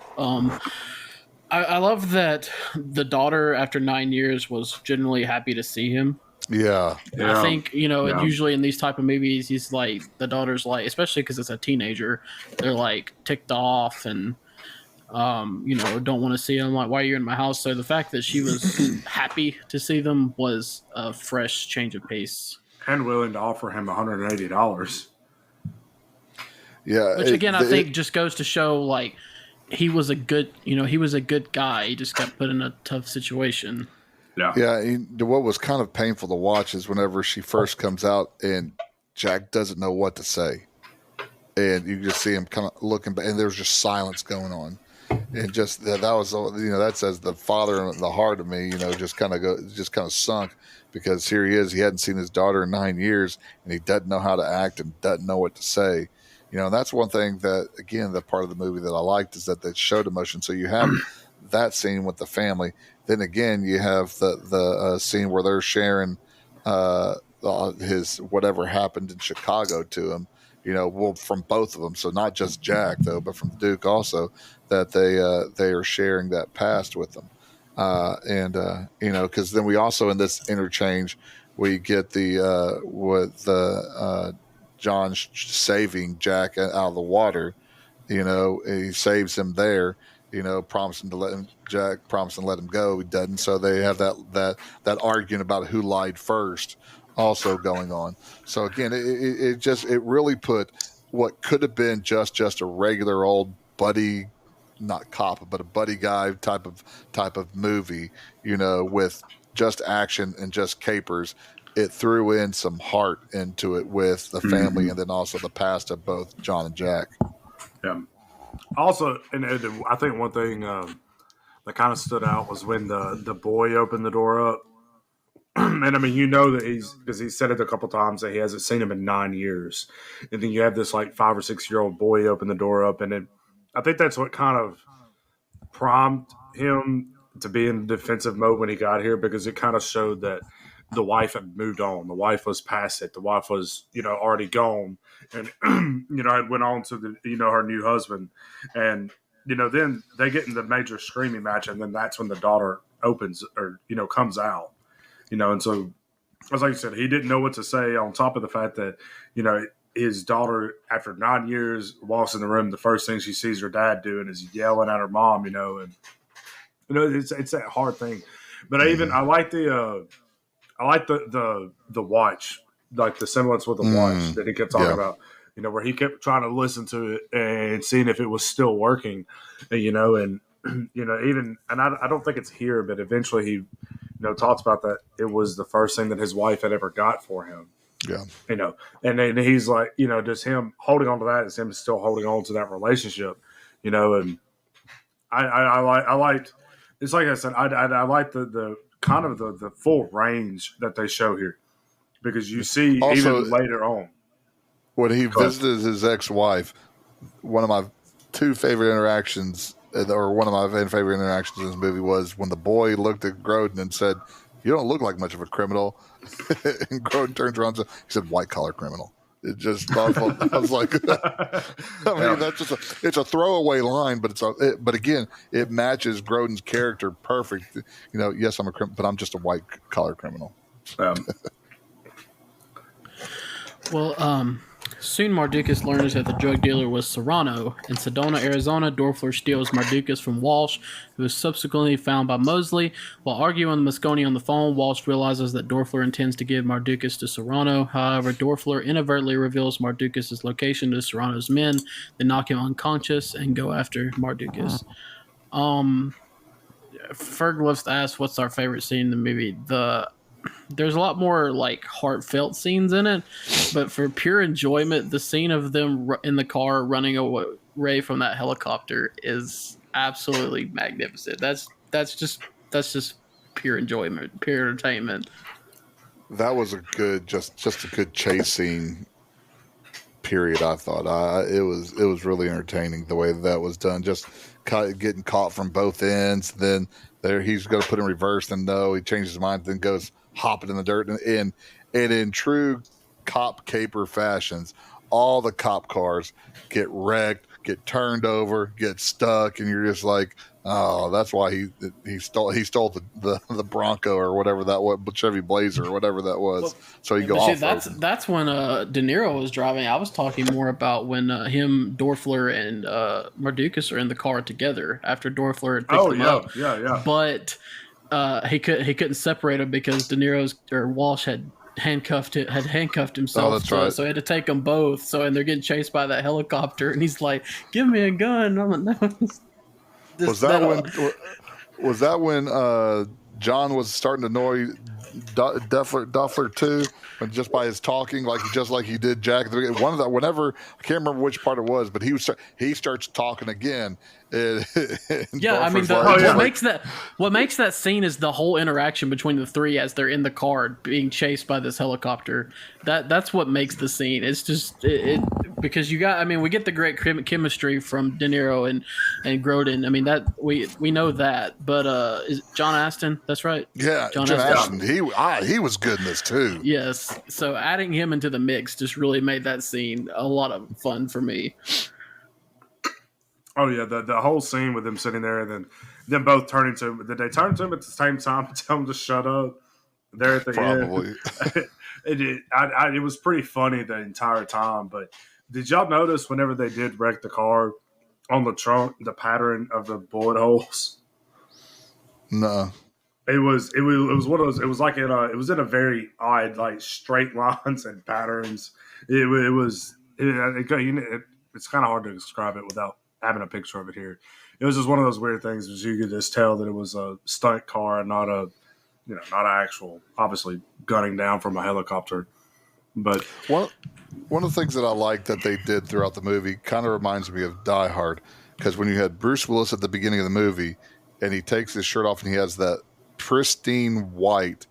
I love that the daughter after 9 years was genuinely happy to see him. Yeah. I think, usually in these type of movies, he's like, the daughter's like, especially because it's a teenager, they're like ticked off and, don't want to see him. Like, why are you in my house? So the fact that she was happy to see them was a fresh change of pace. And willing to offer him $180. Yeah. Which again, I think just goes to show like he was a good guy. He just got put in a tough situation. Yeah. What was kind of painful to watch is whenever she first comes out and Jack doesn't know what to say. And you just see him kind of looking back, and there's just silence going on. And just that was, that says the father in the heart of me, just kind of sunk, because here he is. He hadn't seen his daughter in 9 years, and he doesn't know how to act and doesn't know what to say. And that's one thing that, again, the part of the movie that I liked is that they showed emotion. So you have that scene with the family. Then again, you have the scene where they're sharing his whatever happened in Chicago to him. From both of them. So not just Jack though, but from Duke also, that they are sharing that past with them. Because then we also in this interchange we get John saving Jack out of the water. He saves him there. Promising to let him. Jack promising to let him go. He doesn't. So they have that argument about who lied first, also going on. So again, it really put what could have been just a regular old buddy, not cop, but a buddy guy type of movie. With just action and just capers. It threw in some heart into it with the family, and then also the past of both John and Jack. Yeah. Also, and I think one thing that kind of stood out was when the boy opened the door up. And I mean, that because he said it a couple times that he hasn't seen him in 9 years. And then you have this like 5 or 6 year old boy open the door up. And then I think that's what kind of prompted him to be in defensive mode when he got here, because it kind of showed that the wife had moved on. The wife was past it. The wife was, already gone, and, had went on to her new husband. And, then they get in the major screaming match. And then that's when the daughter opens or, comes out, and so, as like you said, he didn't know what to say, on top of the fact that, his daughter, after 9 years, walks in the room. The first thing she sees her dad doing is yelling at her mom, and, it's that hard thing. But I like the watch, like the semblance with the watch that he kept talking about, where he kept trying to listen to it and seeing if it was still working, and even, and I don't think it's here, but eventually he, talks about that it was the first thing that his wife had ever got for him. Yeah. And then he's like, just him holding on to that is him still holding on to that relationship, and I liked, it's like I said, I like the kind of the full range that they show here, because you see also, even later on when he visited his ex-wife, one of my two favorite interactions, or one of my favorite interactions in this movie, was when the boy looked at Grodin and said, "You don't look like much of a criminal." And Grodin turns around and he said, "White collar criminal." It just, I was like, that's just it's a throwaway line, but but again, it matches Grodin's character perfect. Yes, I'm a criminal, but I'm just a white collar criminal. Well, soon Mardukas learns that the drug dealer was Serrano. In Sedona, Arizona, Dorfler steals Mardukas from Walsh, who is subsequently found by Mosley. While arguing with Moscone on the phone, Walsh realizes that Dorfler intends to give Mardukas to Serrano. However, Dorfler inadvertently reveals Mardukas' location to Serrano's men, then knock him unconscious and go after Mardukas. Ferg loves to ask what's our favorite scene in the movie. There's a lot more like heartfelt scenes in it, but for pure enjoyment, the scene of them in the car running away from that helicopter is absolutely magnificent. That's just pure enjoyment, pure entertainment. That was a good, just a good chase scene. Period. I thought it was really entertaining the way that was done. Just getting caught from both ends. Then there he's going to put in reverse. Then no, he changes his mind. Then goes hopping in the dirt. And in true cop caper fashions, all the cop cars get wrecked, get turned over, get stuck, and you're just like, oh, that's why he stole the Bronco or whatever that was, Chevy Blazer or whatever that was. Well, so you go off. That's when De Niro was driving. I was talking more about when him, Dorfler, and Mardukas are in the car together after Dorfler had picked them up. Yeah. But he couldn't separate them because De Niro's or Walsh had handcuffed himself. Oh, that's right. So he had to take them both. So and they're getting chased by that helicopter, and he's like, "Give me a gun!" I'm like, "No." Was that when John was starting to annoy Duffler too, and just by his talking, just like he did Jack at the beginning? Whenever I can't remember which part it was, but he starts talking again. Yeah, I mean, what makes that scene is the whole interaction between the three as they're in the car being chased by this helicopter. That's what makes the scene. It's just because we get the great chemistry from De Niro and Grodin. I mean that we know that, but is John Astin? That's right. Yeah, John Astin. He was good in this too. Yes, so adding him into the mix just really made that scene a lot of fun for me. Oh yeah, the whole scene with them sitting there and then them both turning to him. Did they turn to him at the same time and tell him to shut up? There at the Probably. End. It was pretty funny the entire time. But did y'all notice whenever they did wreck the car on the trunk, the pattern of the bullet holes? No. It was one of those. It was like it was in a very odd like straight lines and patterns. It's kind of hard to describe it without having a picture of it here. It was just one of those weird things. You could just tell that it was a stunt car and not an actual, obviously gunning down from a helicopter. But one of the things that I like that they did throughout the movie kind of reminds me of Die Hard, because when you had Bruce Willis at the beginning of the movie and he takes his shirt off and he has that pristine white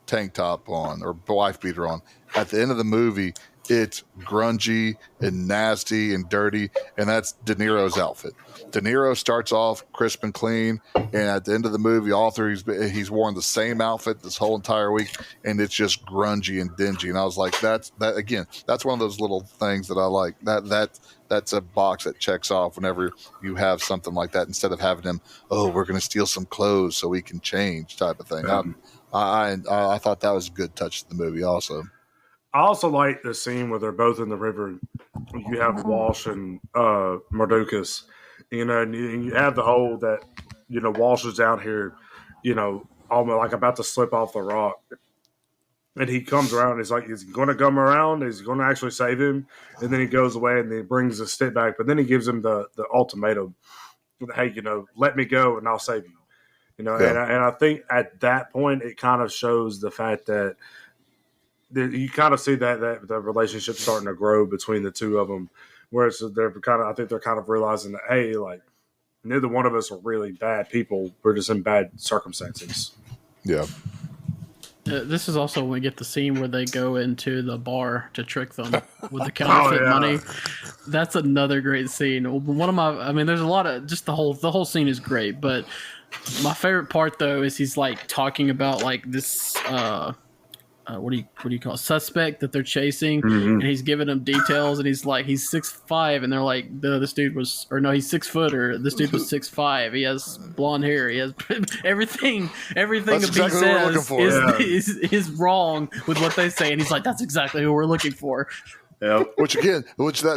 tank top on or wife beater on, at the end of the movie it's grungy and nasty and dirty, and that's De Niro's outfit. De Niro starts off crisp and clean, and at the end of the movie, all through he's worn the same outfit this whole entire week, and it's just grungy and dingy. And I was like, that's one of those little things that I like. That's a box that checks off whenever you have something like that, instead of having him, we're going to steal some clothes so we can change type of thing. I thought that was a good touch to the movie also. I also like the scene where they're both in the river. You have Walsh and Mardukas, and you have the whole that, Walsh is out here, almost like about to slip off the rock. And he comes around, he's like, he's going to come around, he's going to actually save him. And then he goes away and he brings the stick back. But then he gives him the ultimatum, hey, let me go and I'll save you. Yeah. And I think at that point, it kind of shows the fact that you kind of see that the relationship starting to grow between the two of them, where they're kind of realizing that, hey, like, neither one of us are really bad people. We're just in bad circumstances. Yeah. This is also when we get the scene where they go into the bar to trick them with the counterfeit money. That's another great scene. There's a lot of just the whole scene is great, but my favorite part though is he's like talking about like this what do you call it? Suspect that they're chasing, Mm-hmm. and he's giving them details, and he's like, he's 6'5", and they're like, no, this dude was, or no, he's 6 foot, or this dude was 6'5". He has blonde hair. He has everything. Everything That's that he exactly what we're looking says for. is wrong with what they say, and he's like, that's exactly who we're looking for. Yep.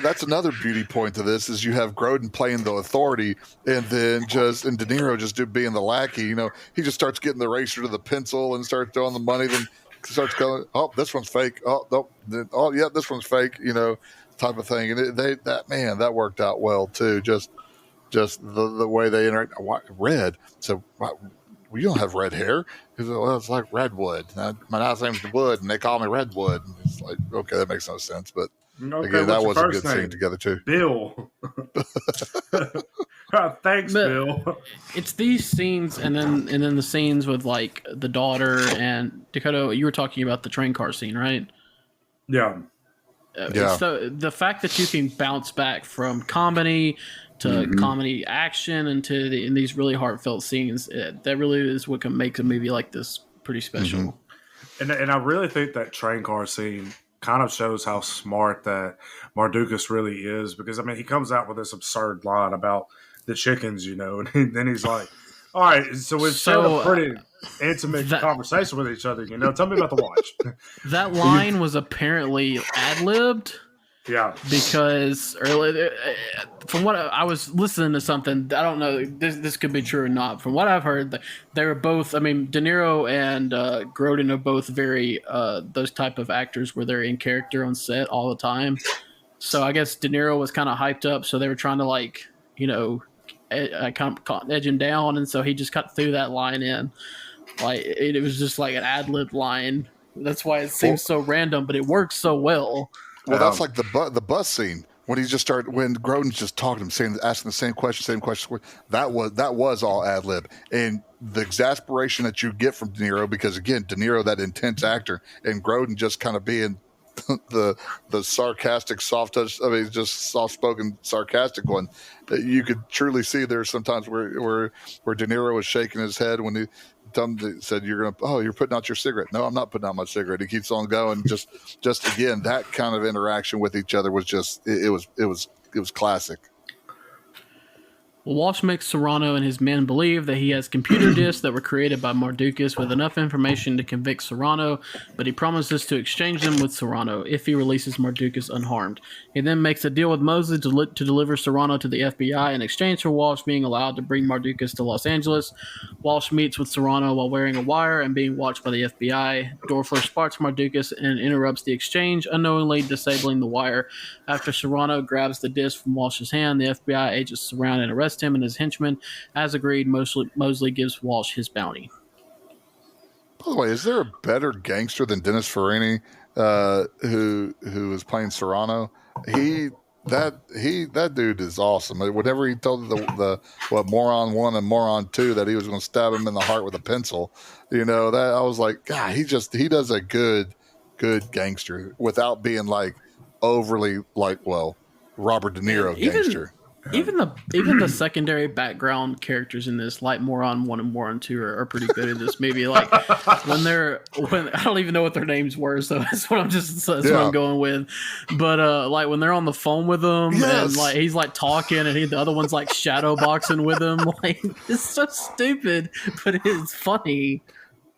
That's another beauty point to this is you have Grodin playing the authority, and then and De Niro just being the lackey. You know, he just starts getting the eraser to the pencil and starts throwing the money. Then starts going, oh, this one's fake. Oh, no, oh yeah, this one's fake. You know, type of thing. And that worked out well too. Just the way they interact. Red. So. Well, you don't have red hair. He's like, well, it's like redwood. My last name's Wood, and they call me Redwood. And it's like, okay, that makes no sense. But Okay, again, that was a good name? scene together too. Bill. Thanks, But Bill. it's these scenes, and then the scenes with like the daughter and Dakota. You were talking about the train car scene, right? Yeah. It's the fact that you can bounce back from comedy to comedy action and in these really heartfelt scenes, that really is what can make a movie like this pretty special. And I really think that train car scene kind of shows how smart that Mardukas really is, because I mean he comes out with this absurd line about the chickens, you know, and then he's like, all right, so we've shared a pretty intimate conversation with each other, you know. Tell me about the watch. That line was apparently ad-libbed. Yeah, because earlier, from what I was listening to something, I don't know, this could be true or not. From what I've heard, they were both. I mean, De Niro and Grodin are both very those type of actors where they're in character on set all the time. So I guess De Niro was kind of hyped up, so they were trying to like kind of edge him down, and so he just threw that line in. Like it was just like an ad-lib line. That's why it seems so random, but it works so well. Well, that's like the bus scene when when Grodin's just talking to him, asking the same question. That was all ad lib, and the exasperation that you get from De Niro, because again, De Niro, that intense actor, and Grodin just kind of being the sarcastic, soft touch. I mean, just soft spoken, sarcastic one. You could truly see there's sometimes where De Niro was shaking his head when he said, you're putting out your cigarette. No, I'm not putting out my cigarette. He keeps on going. Just again, that kind of interaction with each other was just it was classic. Walsh makes Serrano and his men believe that he has computer disks that were created by Mardukas with enough information to convict Serrano, but he promises to exchange them with Serrano if he releases Mardukas unharmed. He then makes a deal with Mosley to deliver Serrano to the FBI in exchange for Walsh being allowed to bring Mardukas to Los Angeles. Walsh meets with Serrano while wearing a wire and being watched by the FBI. Dorfler sparks Mardukas and interrupts the exchange, unknowingly disabling the wire. After Serrano grabs the disc from Walsh's hand, the FBI agents surround and arrest him and his henchmen. As agreed, Mosley gives Walsh his bounty. By the way, is there a better gangster than Dennis Farina, who is playing Serrano? That dude is awesome. Whenever he told the moron 1 and moron 2 that he was going to stab him in the heart with a pencil, you know, that I was like, God, he does a good gangster without being like overly like, well, Robert De Niro gangster. Even the secondary background characters in this, like Moron 1 and Moron 2, are pretty good in this movie. Like when I don't even know what their names were, so that's what what I'm going with. But like when they're on the phone with him, and like he's like talking, and the other one's like shadow boxing with him. Like it's so stupid, but it's funny.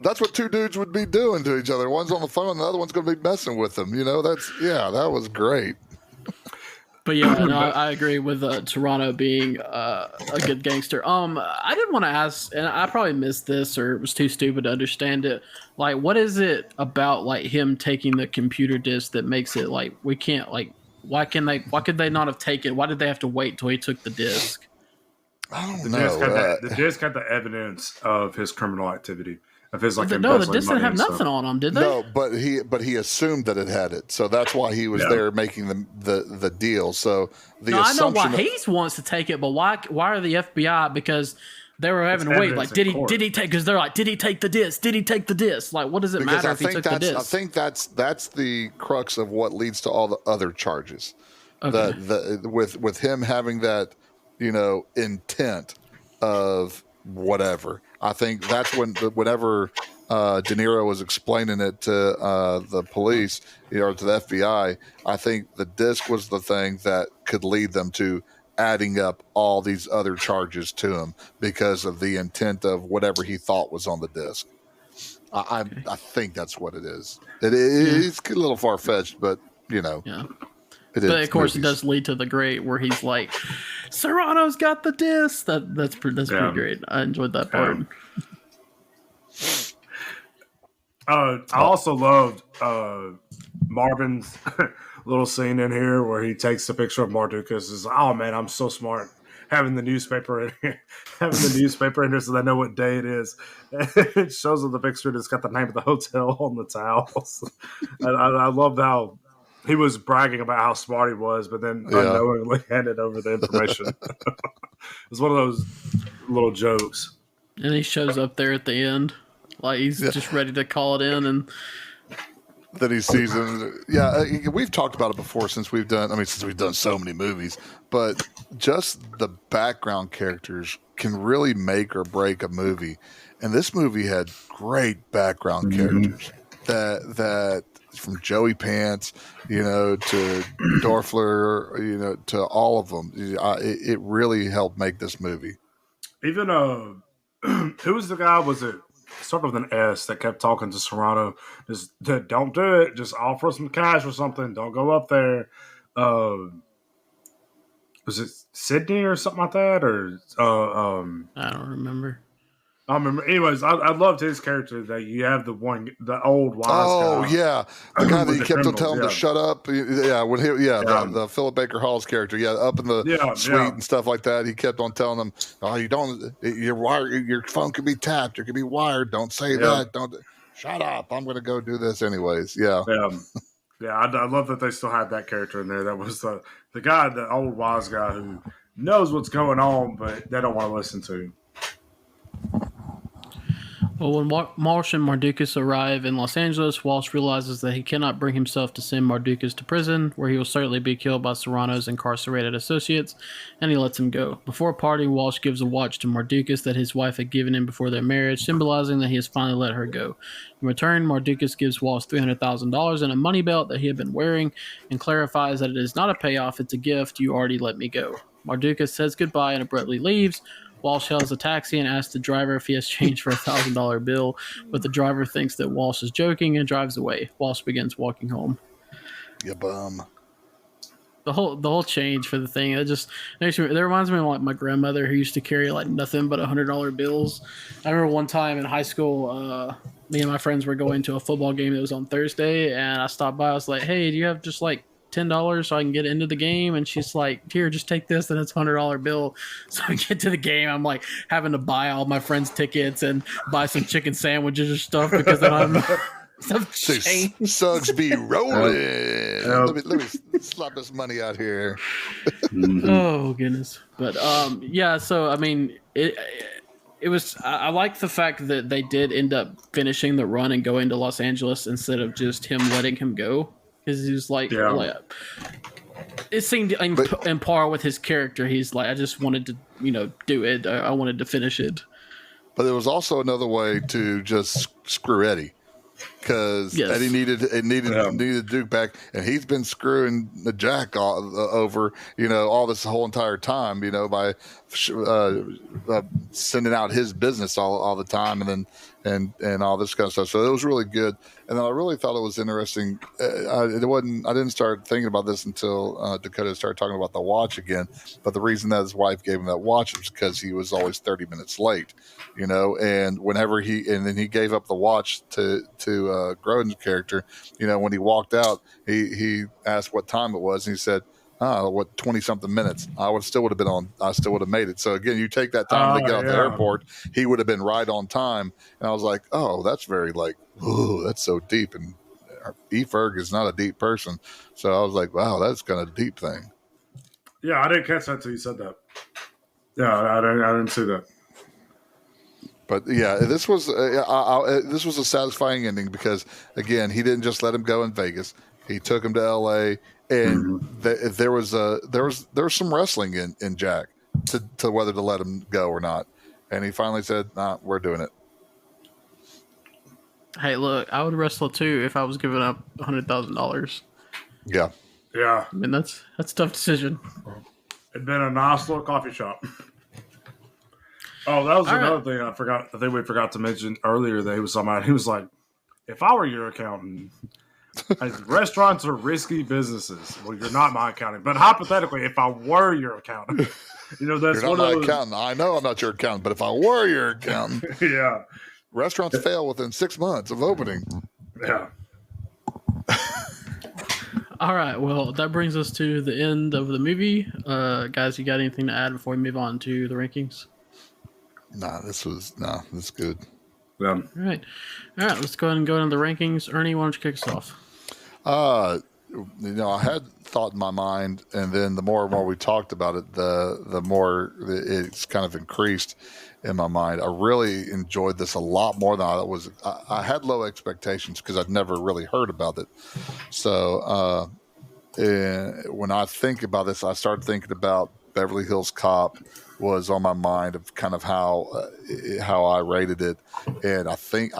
That's what two dudes would be doing to each other. One's on the phone, and the other one's going to be messing with them. You know, that was great. But yeah, no, I agree with Serrano being a good gangster. I did want to ask, and I probably missed this or was too stupid to understand it. Like, what is it about like him taking the computer disc that makes it like we can't like? Why could they not have taken? Why did they have to wait till he took the disc? I don't know. The disc had the evidence of his criminal activity. Of his like the disc didn't have nothing on them, did they? No, but he assumed that it had it, so that's why he was there making the deal. So I know why he wants to take it, but why are the FBI? Because they were having to wait. Like, did he take? Because they're like, did he take the disc? Did he take the disc? Like, what does it matter if he took the disc? I think that's the crux of what leads to all the other charges. Okay. With him having that, you know, intent of whatever. I think that's whenever De Niro was explaining it to the police, or to the FBI, I think the disc was the thing that could lead them to adding up all these other charges to him because of the intent of whatever he thought was on the disc. I think that's what it is. It's a little far fetched, but Yeah. But of course, it does lead to the great where he's like, "Serrano's got the disc." That's pretty great. I enjoyed that part. I also loved Marvin's little scene in here where he takes the picture of Mardukas. Says, "Oh man, I'm so smart having the newspaper in here, so they know what day it is." It shows them the picture and it's got the name of the hotel on the towels. I loved how he was bragging about how smart he was, but then unknowingly handed over the information. It was one of those little jokes. And he shows up there at the end, like he's just ready to call it in, and then he sees him. Yeah, we've talked about it before since we've done so many movies, but just the background characters can really make or break a movie. And this movie had great background characters that from Joey Pants, to Dorfler, to all of them. It really helped make this movie. Even who was the guy? Was it started with an S that kept talking to Serrano? Just don't do it. Just offer some cash or something. Don't go up there. Was it Sydney or something like that? Or I don't remember. I remember. Anyways, I loved his character. That you have the old wise guy. Oh yeah, the guy that you kept on telling him to shut up. Yeah, the Philip Baker Hall's character. Yeah, up in the suite and stuff like that. He kept on telling him, "Oh, you don't. Your phone could be tapped. It could be wired. Don't say that. Don't. Shut up. I'm going to go do this anyways." Yeah. I love that they still had that character in there. That was the guy, the old wise guy who knows what's going on, but they don't want to listen to him. Well, when Walsh and Mardukas arrive in Los Angeles, Walsh realizes that he cannot bring himself to send Mardukas to prison, where he will certainly be killed by Serrano's incarcerated associates, and he lets him go. Before parting, Walsh gives a watch to Mardukas that his wife had given him before their marriage, symbolizing that he has finally let her go. In return, Mardukas gives Walsh $300,000 and a money belt that he had been wearing, and clarifies that it is not a payoff, it's a gift. You already let me go. Mardukas says goodbye and abruptly leaves. Walsh hails a taxi and asks the driver if he has change for a $1,000 bill, but the driver thinks that Walsh is joking and drives away. Walsh begins walking home. You bum. The whole change for the thing, that reminds me of like my grandmother who used to carry like nothing but $100 bills. I remember one time in high school, me and my friends were going to a football game that was on Thursday, and I stopped by. I was like, "Hey, do you have just like $10 so I can get into the game?" And she's like, "Here, just take this," and it's $100 bill. So I get to the game, I'm like having to buy all my friends tickets and buy some chicken sandwiches or stuff because I don't have enough change. Suggs be rolling. Let me slap this money out here. Oh goodness. But so I mean it was, I like the fact that they did end up finishing the run and going to Los Angeles instead of just him letting him go. Because he was like, it seemed in par with his character. He's like, I just wanted to, do it. I wanted to finish it. But there was also another way to just screw Eddie, because Eddie needed Duke back, and he's been screwing the Jack over, all this whole entire time, by sending out his business all the time, and all this kind of stuff. So it was really good. And then I really thought it was interesting. I didn't start thinking about this until Dakota started talking about the watch again. But the reason that his wife gave him that watch was because he was always 30 minutes late, and whenever then he gave up the watch to Grodin's character, when he walked out, he asked what time it was, and he said, 20-something minutes. I still would have made it. So again, you take that time to get out the airport, he would have been right on time. And I was like, oh, that's very that's so deep. And E. Ferg is not a deep person. So I was like, wow, that's kind of a deep thing. Yeah, I didn't catch that till you said that. Yeah, I didn't see that. But yeah, this was a satisfying ending because again, he didn't just let him go in Vegas. He took him to L.A. and there was some wrestling in Jack to whether to let him go or not. And he finally said, "Nah, we're doing it." Hey, look, I would wrestle too if I was giving up $100,000. Yeah. Yeah, I mean, that's a tough decision. it'd been a nice little coffee shop. Oh, that was All another right. thing I forgot. I think we forgot to mention earlier that he was talking about. He was like, "If I were your accountant, restaurants are risky businesses. Well, you're not my accountant, but hypothetically, if I were your accountant, that's You're not one my of those. accountant. I know I'm not your accountant, but if I were your accountant, Yeah, restaurants fail within 6 months of opening. yeah. All right. Well, that brings us to the end of the movie. Guys, you got anything to add before we move on to the rankings? This is good. Yeah. All right. Let's go ahead and go into the rankings. Ernie, why don't you kick us off? I had thought in my mind, and then the more and more we talked about it, the more it's kind of increased in my mind. I really enjoyed this a lot more than I was. I had low expectations because I'd never really heard about it. So when I think about this, I started thinking about Beverly Hills Cop was on my mind of kind of how I rated it, and I think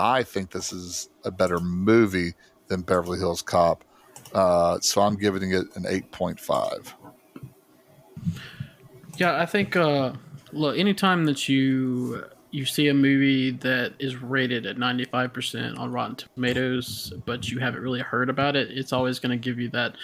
this is a better movie than Beverly Hills Cop. So I'm giving it an 8.5. Yeah, I think look, anytime that you see a movie that is rated at 95% on Rotten Tomatoes, but you haven't really heard about it, it's always going to give you that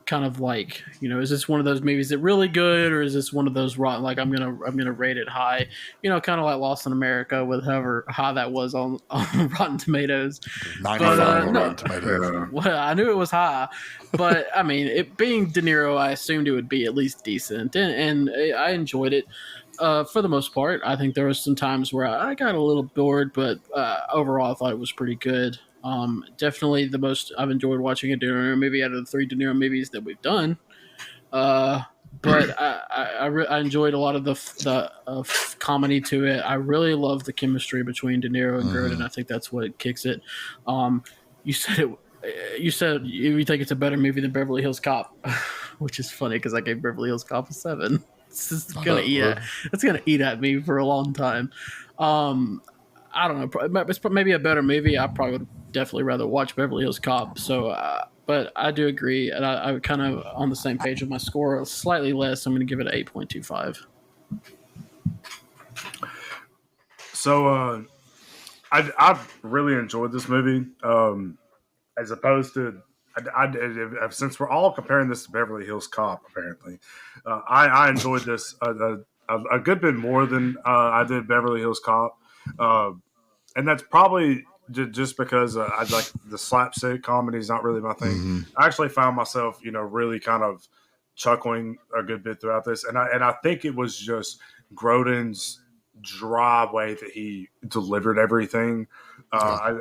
kind of like, is this one of those movies that really good, or is this one of those rotten? Like I'm gonna rate it high, kind of like Lost in America with however high that was on Rotten Tomatoes. 95 on no. Rotten Tomatoes. Well, I knew it was high, but I mean, it being De Niro, I assumed it would be at least decent, and I enjoyed it. For the most part, I think there was some times where I got a little bored, but overall, I thought it was pretty good. Definitely the most I've enjoyed watching a De Niro movie out of the 3 De Niro movies that we've done. But I enjoyed a lot of the comedy to it. I really love the chemistry between De Niro and Grodin. I think that's what kicks it. You said it. You said you think it's a better movie than Beverly Hills Cop, which is funny because I gave Beverly Hills Cop a 7. It's just gonna eat at me for a long time. I don't know. It's maybe a better movie. I probably would definitely rather watch Beverly Hills Cop. So, but I do agree, and I'm kind of on the same page with my score. Slightly less. I'm going to give it an 8.25. So I really enjoyed this movie. As opposed to, since we're all comparing this to Beverly Hills Cop, apparently, I enjoyed this a good bit more than I did Beverly Hills Cop, and that's probably just because I like the slapstick comedy is not really my thing. Mm-hmm. I actually found myself, really kind of chuckling a good bit throughout this, and I think it was just Grodin's dry way that he delivered everything. I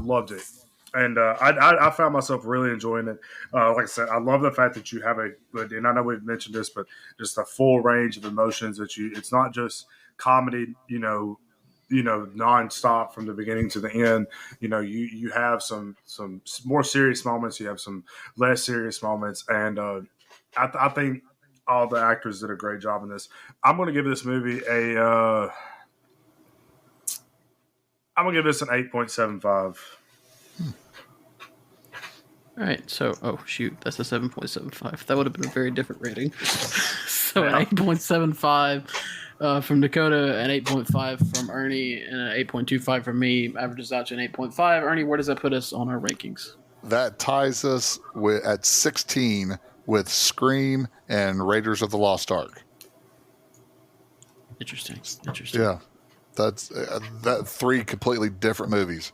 loved it. And I found myself really enjoying it. Like I said, I love the fact that you have and I know we've mentioned this, but just a full range of emotions it's not just comedy, nonstop from the beginning to the end. You have some more serious moments, you have some less serious moments, and I think all the actors did a great job in this. I'm going to give this movie I'm going to give this an 8.75. All right, so that's a 7.75. That would have been a very different rating. So an 8.75 from Dakota, an 8.5 from Ernie, and an 8.25 from me. Averages out to an 8.5. Ernie, where does that put us on our rankings? That ties us at 16 with Scream and Raiders of the Lost Ark. Interesting. Yeah, that's that 3 completely different movies.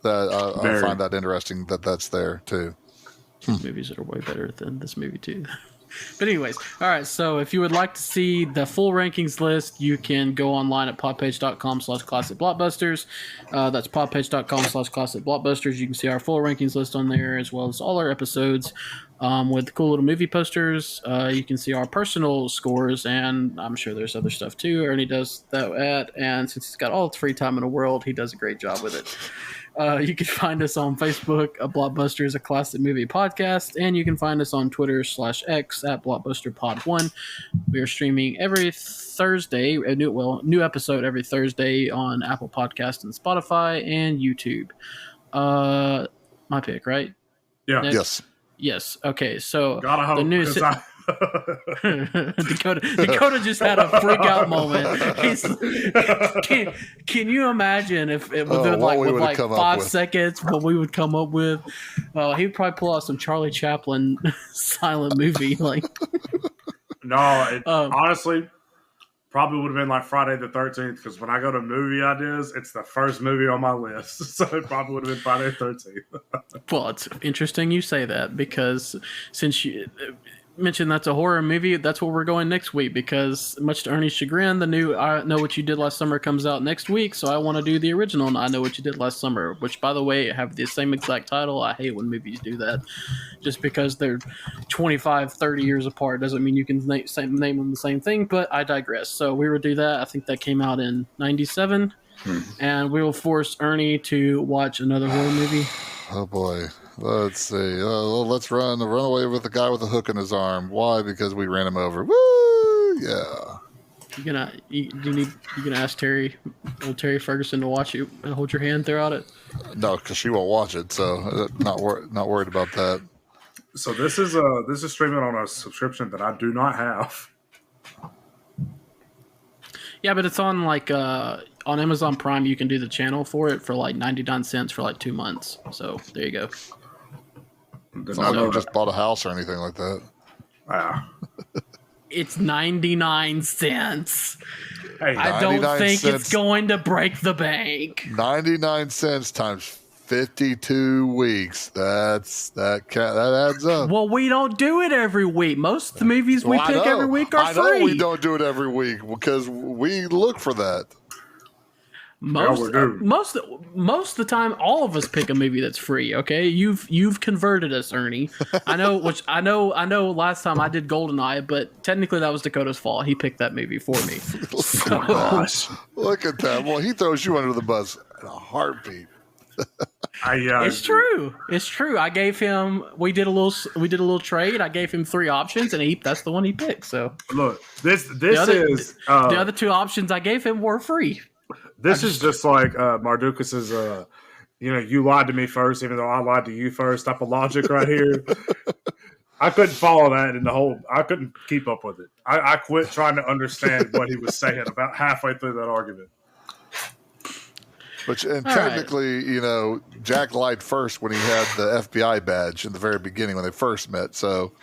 That I find that interesting that's there too. Movies that are way better than this movie too. But anyways, all right, so if you would like to see the full rankings list, you can go online at podpage.com/classicblockbusters. That's podpage.com/classicblockbusters. You can see our full rankings list on there, as well as all our episodes with cool little movie posters. You can see our personal scores, and I'm sure there's other stuff too. Ernie does that and since he's got all the free time in the world, he does a great job with it. You can find us on Facebook. Blockbusters, a classic movie podcast, and you can find us on Twitter /X at BlockbusterPod1. We are streaming every Thursday, new episode every Thursday on Apple Podcast and Spotify and YouTube. My pick, right? Yeah. Next? Yes. Okay. So gotta hope, the new Dakota just had a freak out moment. Can you imagine if it within like 5 seconds what we would come up with? He would probably pull out some Charlie Chaplin silent movie. Honestly, probably would have been like Friday the 13th, because when I go to movie ideas, it's the first movie on my list. So it probably would have been Friday the 13th. Well, it's interesting you say that, because since you mentioned that's a horror movie, that's where we're going next week, because much to Ernie's chagrin, the new I Know What You Did Last Summer comes out next week, so I want to do the original I Know What You Did Last Summer, which, by the way, have the same exact title. I hate when movies do that. Just because they're 25, 30 years apart doesn't mean you can name them the same thing, but I digress. So we will do that. I think that came out in 97, and we will force Ernie to watch another horror movie. Oh, boy. Let's see. Let's run away with the guy with the hook in his arm. Why? Because we ran him over. Woo! Yeah. You gonna ask old Terry Ferguson to watch you and hold your hand throughout it? No, because she won't watch it. So not worried about that. So this is streaming on a subscription that I do not have. Yeah, but it's on on Amazon Prime. You can do the channel for it for like 99 cents for like 2 months. So there you go. It's not like you just bought a house or anything like that. It's 99 cents. Hey, I don't think it's going to break the bank. 99 cents times 52 weeks. That adds up. Well, we don't do it every week. Most of the movies we pick every week are free. I know we don't do it every week because we look for that. Most of the time, all of us pick a movie that's free. Okay, you've converted us, Ernie. I know. Last time I did GoldenEye, but technically that was Dakota's fault. He picked that movie for me. Gosh, look at that. Well, he throws you under the bus in a heartbeat. It's true. It's true. I gave him. We did a little trade. I gave him 3 options, and that's the one he picked. So look, the other 2 options I gave him were free. This is just like Mardukas' you lied to me first, even though I lied to you first type of logic right here. I couldn't follow that I couldn't keep up with it. I quit trying to understand what he was saying about halfway through that argument. Technically, Jack lied first when he had the FBI badge in the very beginning when they first met. So,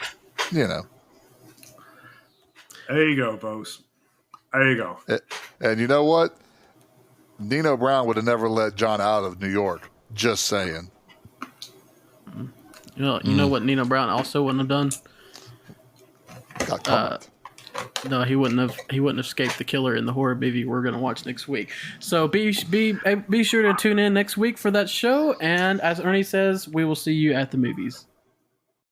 There you go, folks. There you go. And you know what? Nino Brown would have never let John out of New York. Just saying. You know what Nino Brown also wouldn't have done? Got caught. No, he wouldn't have escaped the killer in the horror movie we're going to watch next week. So be sure to tune in next week for that show. And as Ernie says, we will see you at the movies.